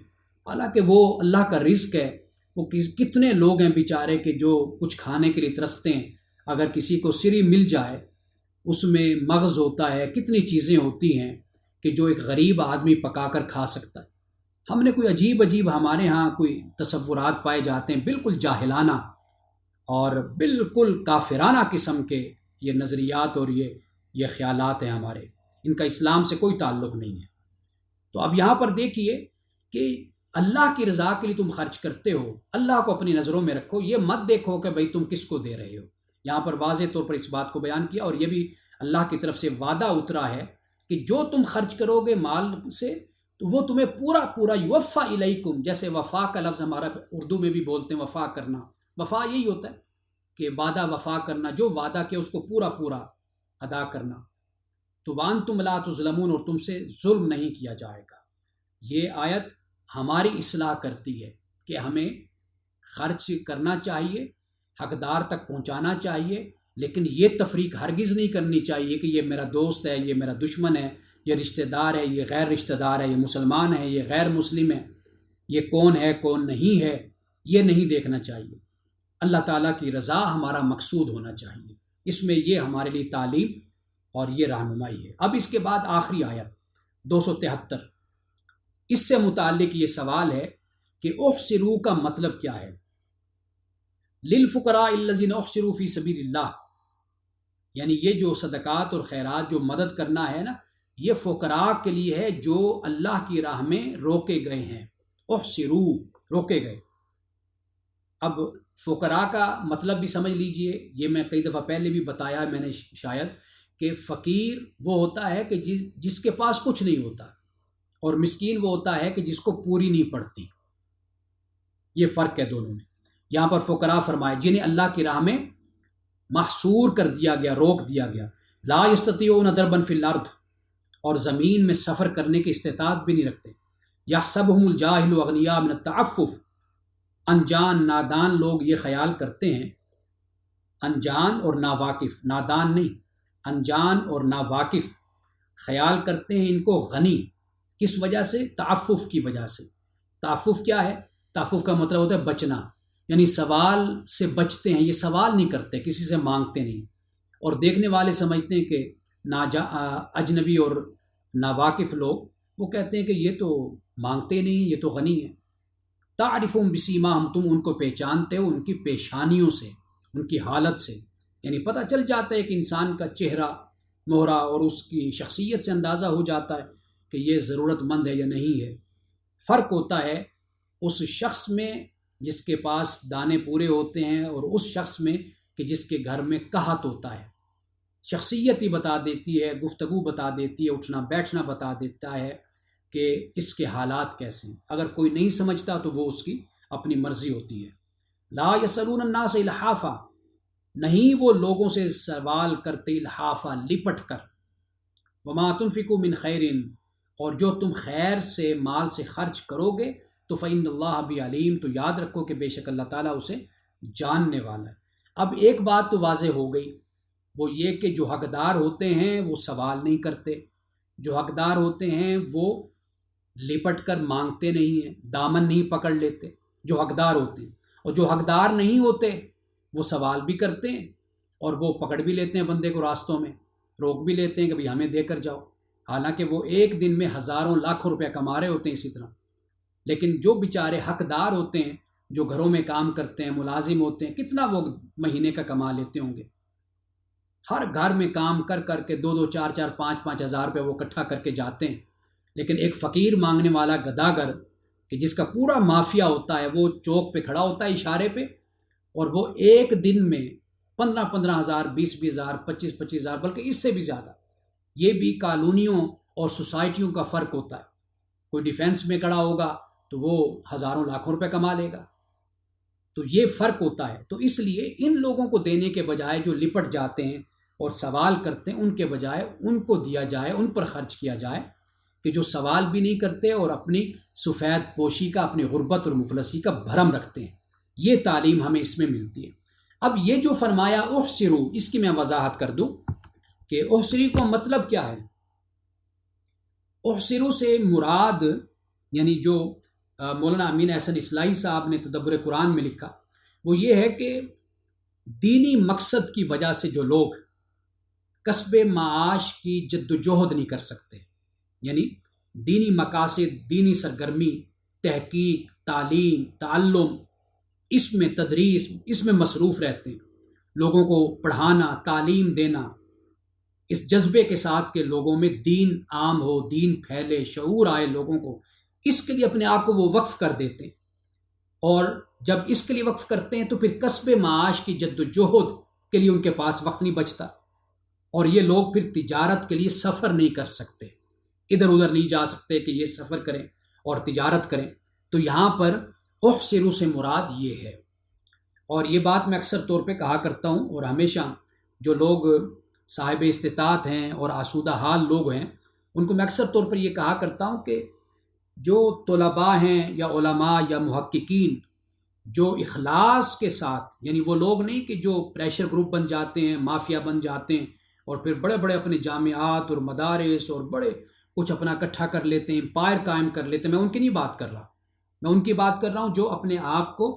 حالانکہ وہ اللہ کا رزق ہے۔ وہ کتنے لوگ ہیں بیچارے کہ جو کچھ کھانے کے لیے ترستے ہیں، اگر کسی کو سری مل جائے، اس میں مغز ہوتا ہے، کتنی چیزیں ہوتی ہیں کہ جو ایک غریب آدمی پکا کر کھا سکتا ہے۔ ہم نے کوئی عجیب ہمارے ہاں کوئی تصورات پائے جاتے ہیں، بالکل جاہلانہ اور بالکل کافرانہ قسم کے یہ نظریات اور یہ خیالات ہیں ہمارے، ان کا اسلام سے کوئی تعلق نہیں ہے۔ تو اب یہاں پر دیکھیے کہ اللہ کی رضا کے لیے تم خرچ کرتے ہو، اللہ کو اپنی نظروں میں رکھو، یہ مت دیکھو کہ بھئی تم کس کو دے رہے ہو۔ یہاں پر واضح طور پر اس بات کو بیان کیا، اور یہ بھی اللہ کی طرف سے وعدہ اترا ہے کہ جو تم خرچ کرو گے مال سے تو وہ تمہیں پورا پورا یوفا الیکم، جیسے وفا کا لفظ ہمارا اردو میں بھی بولتے ہیں وفا کرنا، وفا یہی ہوتا ہے کہ وعدہ وفا کرنا، جو وعدہ کیا اس کو پورا پورا ادا کرنا۔ تو وانتم لا تظلمون، اور تم سے ظلم نہیں کیا جائے گا۔ یہ آیت ہماری اصلاح کرتی ہے کہ ہمیں خرچ کرنا چاہیے، حقدار تک پہنچانا چاہیے، لیکن یہ تفریق ہرگز نہیں کرنی چاہیے کہ یہ میرا دوست ہے، یہ میرا دشمن ہے، یہ رشتہ دار ہے، یہ غیر رشتہ دار ہے، یہ مسلمان ہے، یہ غیر مسلم ہے، یہ کون ہے کون نہیں ہے، یہ نہیں دیکھنا چاہیے۔ اللہ تعالیٰ کی رضا ہمارا مقصود ہونا چاہیے، اس میں یہ ہمارے لیے تعلیم اور یہ رہنمائی ہے۔ اب اس کے بعد آخری آیت 273، اس سے متعلق یہ سوال ہے کہ احسروا کا مطلب کیا ہے؟ للفقراء الذین احسروا فی سبیل اللہ، یعنی یہ جو صدقات اور خیرات جو مدد کرنا ہے نا، یہ فقراء کے لیے ہے جو اللہ کی راہ میں روکے گئے ہیں۔ احسروا، روکے گئے۔ اب فقراء کا مطلب بھی سمجھ لیجئے، یہ میں کئی دفعہ پہلے بھی بتایا میں نے شاید، کہ فقیر وہ ہوتا ہے کہ جس کے پاس کچھ نہیں ہوتا، اور مسکین وہ ہوتا ہے کہ جس کو پوری نہیں پڑتی۔ یہ فرق ہے دونوں میں۔ یہاں پر فقراء فرمائے جنہیں اللہ کی راہ میں محصور کر دیا گیا، روک دیا گیا، لا یستطیعون ضربا فی الارض، اور زمین میں سفر کرنے کی استطاعت بھی نہیں رکھتے۔ یحسبهم الجاہل اغنیاء من التعفف، انجان نادان لوگ یہ خیال کرتے ہیں، انجان اور ناواقف، نادان نہیں، انجان اور ناواقف خیال کرتے ہیں ان کو غنی، کس وجہ سے؟ تعفف کی وجہ سے۔ تعفف کیا ہے؟ تعفف کا مطلب ہوتا ہے بچنا، یعنی سوال سے بچتے ہیں، یہ سوال نہیں کرتے، کسی سے مانگتے نہیں، اور دیکھنے والے سمجھتے ہیں کہ اجنبی اور ناواقف لوگ وہ کہتے ہیں کہ یہ تو مانگتے نہیں، یہ تو غنی ہے۔ تعرفون بسیماہم، تم ان کو پہچانتے ہو ان کی پیشانیوں سے، ان کی حالت سے، یعنی پتہ چل جاتا ہے کہ انسان کا چہرہ مہرہ اور اس کی شخصیت سے اندازہ ہو جاتا ہے کہ یہ ضرورت مند ہے یا نہیں ہے۔ فرق ہوتا ہے اس شخص میں جس کے پاس دانے پورے ہوتے ہیں اور اس شخص میں کہ جس کے گھر میں قحط ہوتا ہے۔ شخصیت ہی بتا دیتی ہے، گفتگو بتا دیتی ہے، اٹھنا بیٹھنا بتا دیتا ہے کہ اس کے حالات کیسے ہیں۔ اگر کوئی نہیں سمجھتا تو وہ اس کی اپنی مرضی ہوتی ہے۔ لا یسألون الناس الحافا، نہیں وہ لوگوں سے سوال کرتے الحافا، لپٹ کر۔ وما تنفقوا من خیر، اور جو تم خیر سے مال سے خرچ کرو گے تو فإن اللہ بعلیم، تو یاد رکھو کہ بے شک اللہ تعالیٰ اسے جاننے والا ہے۔ اب ایک بات تو واضح ہو گئی، وہ یہ کہ جو حقدار ہوتے ہیں وہ سوال نہیں کرتے، جو حقدار ہوتے ہیں وہ لپٹ کر مانگتے نہیں ہیں، دامن نہیں پکڑ لیتے جو حقدار ہوتے ہیں، اور جو حقدار نہیں ہوتے وہ سوال بھی کرتے ہیں اور وہ پکڑ بھی لیتے ہیں بندے کو، راستوں میں روک بھی لیتے ہیں کہ بھئی ہمیں دے کر جاؤ، حالانکہ وہ ایک دن میں ہزاروں لاکھوں روپے کما رہے ہوتے ہیں اسی طرح۔ لیکن جو بیچارے حقدار ہوتے ہیں، جو گھروں میں کام کرتے ہیں، ملازم ہوتے ہیں، کتنا وہ مہینے کا کما لیتے ہوں گے، ہر گھر میں کام کر کر کے 2 4 4 5 ہزار روپے وہ اکٹھا کر کے جاتے ہیں۔ لیکن ایک فقیر مانگنے والا گداگر کہ جس کا پورا مافیا ہوتا ہے، وہ چوک پہ کھڑا ہوتا ہے اشارے پہ، اور وہ ایک دن میں 15 ہزار، 20 ہزار، 25 ہزار، بلکہ اس سے بھی زیادہ۔ یہ بھی کالونیوں اور سوسائٹیوں کا فرق ہوتا ہے۔ کوئی ڈیفینس میں کھڑا ہوگا تو وہ ہزاروں لاکھوں روپے کما لے گا، تو یہ فرق ہوتا ہے۔ تو اس لیے ان لوگوں کو دینے کے بجائے جو لپٹ جاتے ہیں اور سوال کرتے ہیں، ان کے بجائے ان کو دیا جائے، ان پر خرچ کیا جائے کہ جو سوال بھی نہیں کرتے اور اپنی سفید پوشی کا، اپنی غربت اور مفلسی کا بھرم رکھتے ہیں۔ یہ تعلیم ہمیں اس میں ملتی ہے۔ اب یہ جو فرمایا احسروا، اس کی میں وضاحت کر دوں کہ احسری کا مطلب کیا ہے۔ احسروا سے مراد، یعنی جو مولانا امین احسن اصلاحی صاحب نے تدبر قرآن میں لکھا، وہ یہ ہے کہ دینی مقصد کی وجہ سے جو لوگ کسب معاش کی جد و جہد نہیں کر سکتے، یعنی دینی مقاصد، دینی سرگرمی، تحقیق، تعلیم، تعلم، اس میں تدریس، اس میں مصروف رہتے ہیں، لوگوں کو پڑھانا، تعلیم دینا، اس جذبے کے ساتھ کہ لوگوں میں دین عام ہو، دین پھیلے، شعور آئے لوگوں کو، اس کے لیے اپنے آپ کو وہ وقف کر دیتے ہیں۔ اور جب اس کے لیے وقف کرتے ہیں تو پھر کسب معاش کی جد و جہد کے لیے ان کے پاس وقت نہیں بچتا، اور یہ لوگ پھر تجارت کے لیے سفر نہیں کر سکتے، ادھر ادھر نہیں جا سکتے کہ یہ سفر کریں اور تجارت کریں۔ تو یہاں پر احسروا سے مراد یہ ہے۔ اور یہ بات میں اکثر طور پہ کہا کرتا ہوں، اور ہمیشہ جو لوگ صاحب استطاعت ہیں اور آسودہ حال لوگ ہیں ان کو میں اکثر طور پر یہ کہا کرتا ہوں کہ جو طلباء ہیں یا علماء یا محققین جو اخلاص کے ساتھ، یعنی وہ لوگ نہیں کہ جو پریشر گروپ بن جاتے ہیں، مافیا بن جاتے ہیں اور پھر بڑے بڑے اپنے جامعات اور مدارس اور بڑے کچھ اپنا اکٹھا کر لیتے ہیں، امپائر قائم کر لیتے ہیں. میں ان کی نہیں بات کر رہا، میں ان کی بات کر رہا ہوں جو اپنے آپ کو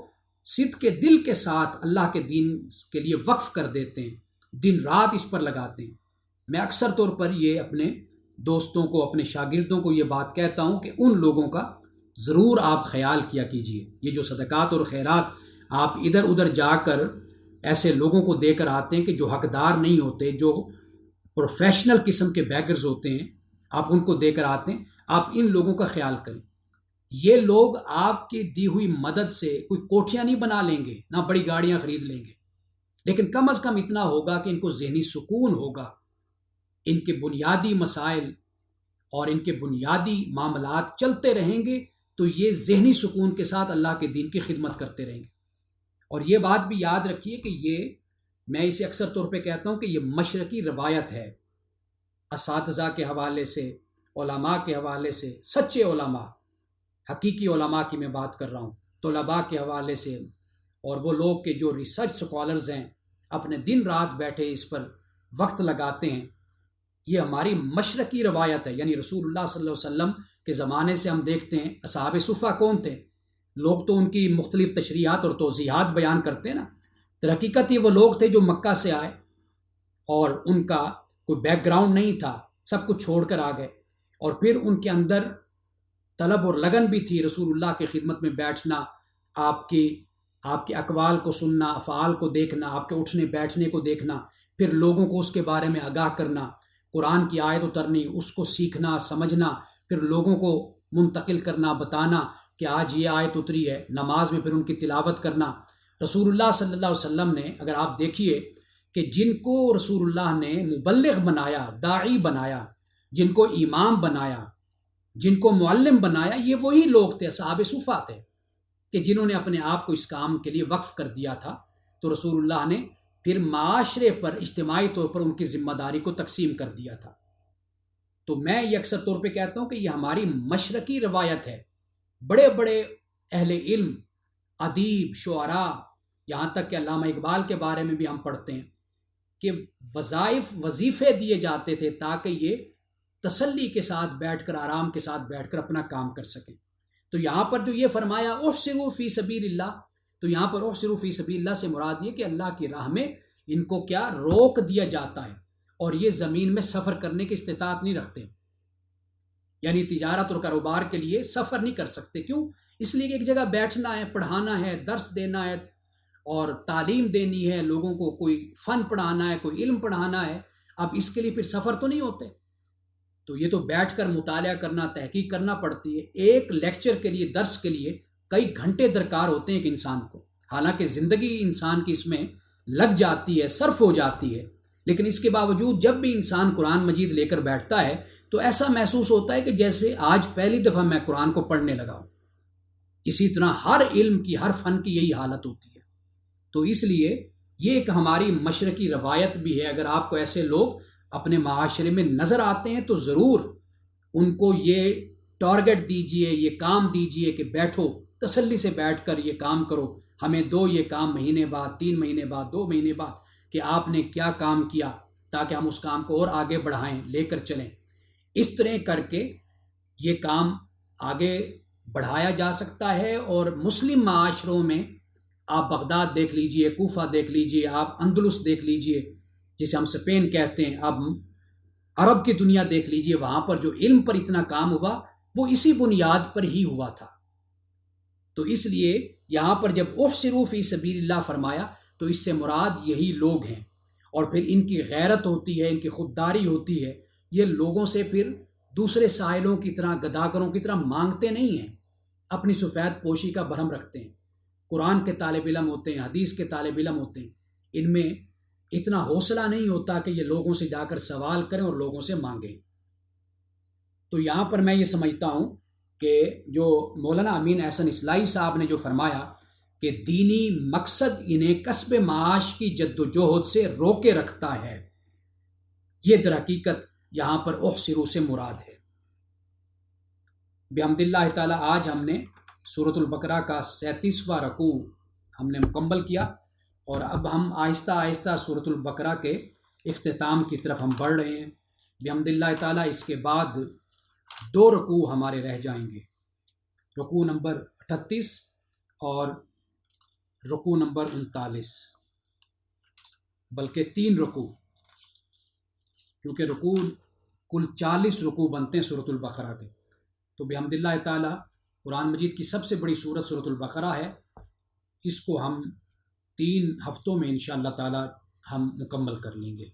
صدق کے دل کے ساتھ اللہ کے دین کے لیے وقف کر دیتے ہیں، دن رات اس پر لگاتے ہیں. میں اکثر طور پر یہ اپنے دوستوں کو، اپنے شاگردوں کو یہ بات کہتا ہوں کہ ان لوگوں کا ضرور آپ خیال کیا کیجئے. یہ جو صدقات اور خیرات آپ ادھر ادھر جا کر ایسے لوگوں کو دے کر آتے ہیں کہ جو حقدار نہیں ہوتے، جو پروفیشنل قسم کے بیگرز ہوتے ہیں، آپ ان کو دے کر آتے ہیں. آپ ان لوگوں کا خیال کریں. یہ لوگ آپ کی دی ہوئی مدد سے کوئی کوٹھیاں نہیں بنا لیں گے، نہ بڑی گاڑیاں خرید لیں گے، لیکن کم از کم اتنا ہوگا کہ ان کو ذہنی سکون ہوگا. ان کے بنیادی مسائل اور ان کے بنیادی معاملات چلتے رہیں گے تو یہ ذہنی سکون کے ساتھ اللہ کے دین کی خدمت کرتے رہیں گے. اور یہ بات بھی یاد رکھیے کہ یہ، میں اسے اکثر طور پہ کہتا ہوں کہ یہ مشرقی روایت ہے. اساتذہ کے حوالے سے، علماء کے حوالے سے، سچے علماء، حقیقی علماء کی میں بات کر رہا ہوں، طلباء کے حوالے سے، اور وہ لوگ کہ جو ریسرچ سکالرز ہیں، اپنے دن رات بیٹھے اس پر وقت لگاتے ہیں. یہ ہماری مشرقی روایت ہے. یعنی رسول اللہ صلی اللہ علیہ وسلم کے زمانے سے ہم دیکھتے ہیں اصحاب صفہ کون تھے. لوگ تو ان کی مختلف تشریحات اور توضیحات بیان کرتے ہیں نا، در حقیقت یہ وہ لوگ تھے جو مکہ سے آئے اور ان کا کوئی بیک گراؤنڈ نہیں تھا، سب کچھ چھوڑ کر آ گئے، اور پھر ان کے اندر طلب اور لگن بھی تھی رسول اللہ کی خدمت میں بیٹھنا، آپ کے اقوال کو سننا، افعال کو دیکھنا، آپ کے اٹھنے بیٹھنے کو دیکھنا، پھر لوگوں کو اس کے بارے میں آگاہ کرنا، قرآن کی آیت اترنی، اس کو سیکھنا سمجھنا، پھر لوگوں کو منتقل کرنا، بتانا کہ آج یہ آیت اتری ہے، نماز میں پھر ان کی تلاوت کرنا. رسول اللہ صلی اللہ علیہ وسلم نے، اگر آپ دیکھیے کہ جن کو رسول اللہ نے مبلغ بنایا، داعی بنایا، جن کو امام بنایا، جن کو معلم بنایا، یہ وہی لوگ تھے، اصحاب صفہ تھے، کہ جنہوں نے اپنے آپ کو اس کام کے لیے وقف کر دیا تھا. تو رسول اللہ نے پھر معاشرے پر اجتماعی طور پر ان کی ذمہ داری کو تقسیم کر دیا تھا. تو میں یہ اکثر طور پہ کہتا ہوں کہ یہ ہماری مشرقی روایت ہے. بڑے بڑے اہل علم، ادیب، شعراء، یہاں تک کہ علامہ اقبال کے بارے میں بھی ہم پڑھتے ہیں کہ وظیفے دیے جاتے تھے تاکہ یہ تسلی کے ساتھ بیٹھ کر، آرام کے ساتھ بیٹھ کر اپنا کام کر سکیں. تو یہاں پر جو یہ فرمایا احسروا فی سبیل اللہ، تو یہاں پر احسروا فی سبیل اللہ سے مراد یہ کہ اللہ کی راہ میں ان کو کیا روک دیا جاتا ہے، اور یہ زمین میں سفر کرنے کی استطاعت نہیں رکھتے. یعنی تجارت اور کاروبار کے لیے سفر نہیں کر سکتے. کیوں؟ اس لیے کہ ایک جگہ بیٹھنا ہے، پڑھانا ہے، درس دینا ہے اور تعلیم دینی ہے، لوگوں کو کوئی فن پڑھانا ہے، کوئی علم پڑھانا ہے. اب اس کے لیے پھر سفر تو نہیں ہوتے، تو یہ تو بیٹھ کر مطالعہ کرنا، تحقیق کرنا پڑتی ہے. ایک لیکچر کے لیے، درس کے لیے کئی گھنٹے درکار ہوتے ہیں ایک انسان کو. حالانکہ زندگی انسان کی اس میں لگ جاتی ہے، صرف ہو جاتی ہے، لیکن اس کے باوجود جب بھی انسان قرآن مجید لے کر بیٹھتا ہے تو ایسا محسوس ہوتا ہے کہ جیسے آج پہلی دفعہ میں قرآن کو پڑھنے لگا ہوں. اسی طرح ہر علم کی، ہر فن کی یہی حالت ہوتی ہے. تو اس لیے یہ ایک ہماری مشرقی روایت بھی ہے. اگر آپ کو ایسے لوگ اپنے معاشرے میں نظر آتے ہیں تو ضرور ان کو یہ ٹارگٹ دیجئے، یہ کام دیجئے کہ بیٹھو، تسلی سے بیٹھ کر یہ کام کرو، ہمیں دو یہ کام مہینے بعد، 3 مہینے بعد، 2 مہینے بعد کہ آپ نے کیا کام کیا، تاکہ ہم اس کام کو اور آگے بڑھائیں، لے کر چلیں. اس طرح کر کے یہ کام آگے بڑھایا جا سکتا ہے. اور مسلم معاشروں میں آپ بغداد دیکھ لیجئے، کوفہ دیکھ لیجئے، آپ اندلس دیکھ لیجئے جسے ہم اسپین کہتے ہیں، آپ عرب کی دنیا دیکھ لیجئے، وہاں پر جو علم پر اتنا کام ہوا وہ اسی بنیاد پر ہی ہوا تھا. تو اس لیے یہاں پر جب احسروا فی سبیل اللہ فرمایا تو اس سے مراد یہی لوگ ہیں. اور پھر ان کی غیرت ہوتی ہے، ان کی خودداری ہوتی ہے. یہ لوگوں سے پھر دوسرے سائلوں کی طرح، گداگروں کی طرح مانگتے نہیں ہیں، اپنی سفید پوشی کا بھرم رکھتے ہیں. قرآن کے طالب علم ہوتے ہیں، حدیث کے طالب علم ہوتے ہیں، ان میں اتنا حوصلہ نہیں ہوتا کہ یہ لوگوں سے جا کر سوال کریں اور لوگوں سے مانگیں. تو یہاں پر میں یہ سمجھتا ہوں کہ جو مولانا امین احسن اصلاحی صاحب نے جو فرمایا کہ دینی مقصد انہیں کسب معاش کی جد و جہد سے روکے رکھتا ہے، یہ در حقیقت یہاں پر احسروا سے مراد ہے. بحمد اللہ تعالی آج ہم نے سورۃ البقرہ کا 37واں رکوع ہم نے مکمل کیا، اور اب ہم آہستہ آہستہ سورۃ البقرہ کے اختتام کی طرف ہم بڑھ رہے ہیں بحمد اللہ تعالیٰ۔ اس کے بعد 2 رکوع ہمارے رہ جائیں گے، رکوع نمبر 38 اور رکوع نمبر 39، بلکہ 3 رکوع، کیونکہ رکوع کل 40 رکوع بنتے ہیں سورۃ البقرہ کے۔ تو بحمد اللہ تعالیٰ قرآن مجید کی سب سے بڑی سورت سورۃ البقرہ ہے، اس کو ہم 3 ہفتوں میں انشاءاللہ تعالیٰ ہم مکمل کر لیں گے۔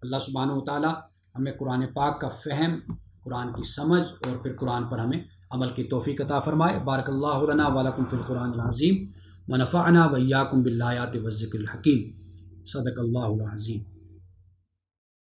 اللہ سبحانہ و تعالیٰ ہمیں قرآن پاک کا فہم، قرآن کی سمجھ اور پھر قرآن پر ہمیں عمل کی توفیق عطا فرمائے۔ بارک اللہ لنا ولکم فی القرآن العظیم ونفعنا وإیاکم بالآیات والذکر الحکیم۔ صدق اللہ العظیم۔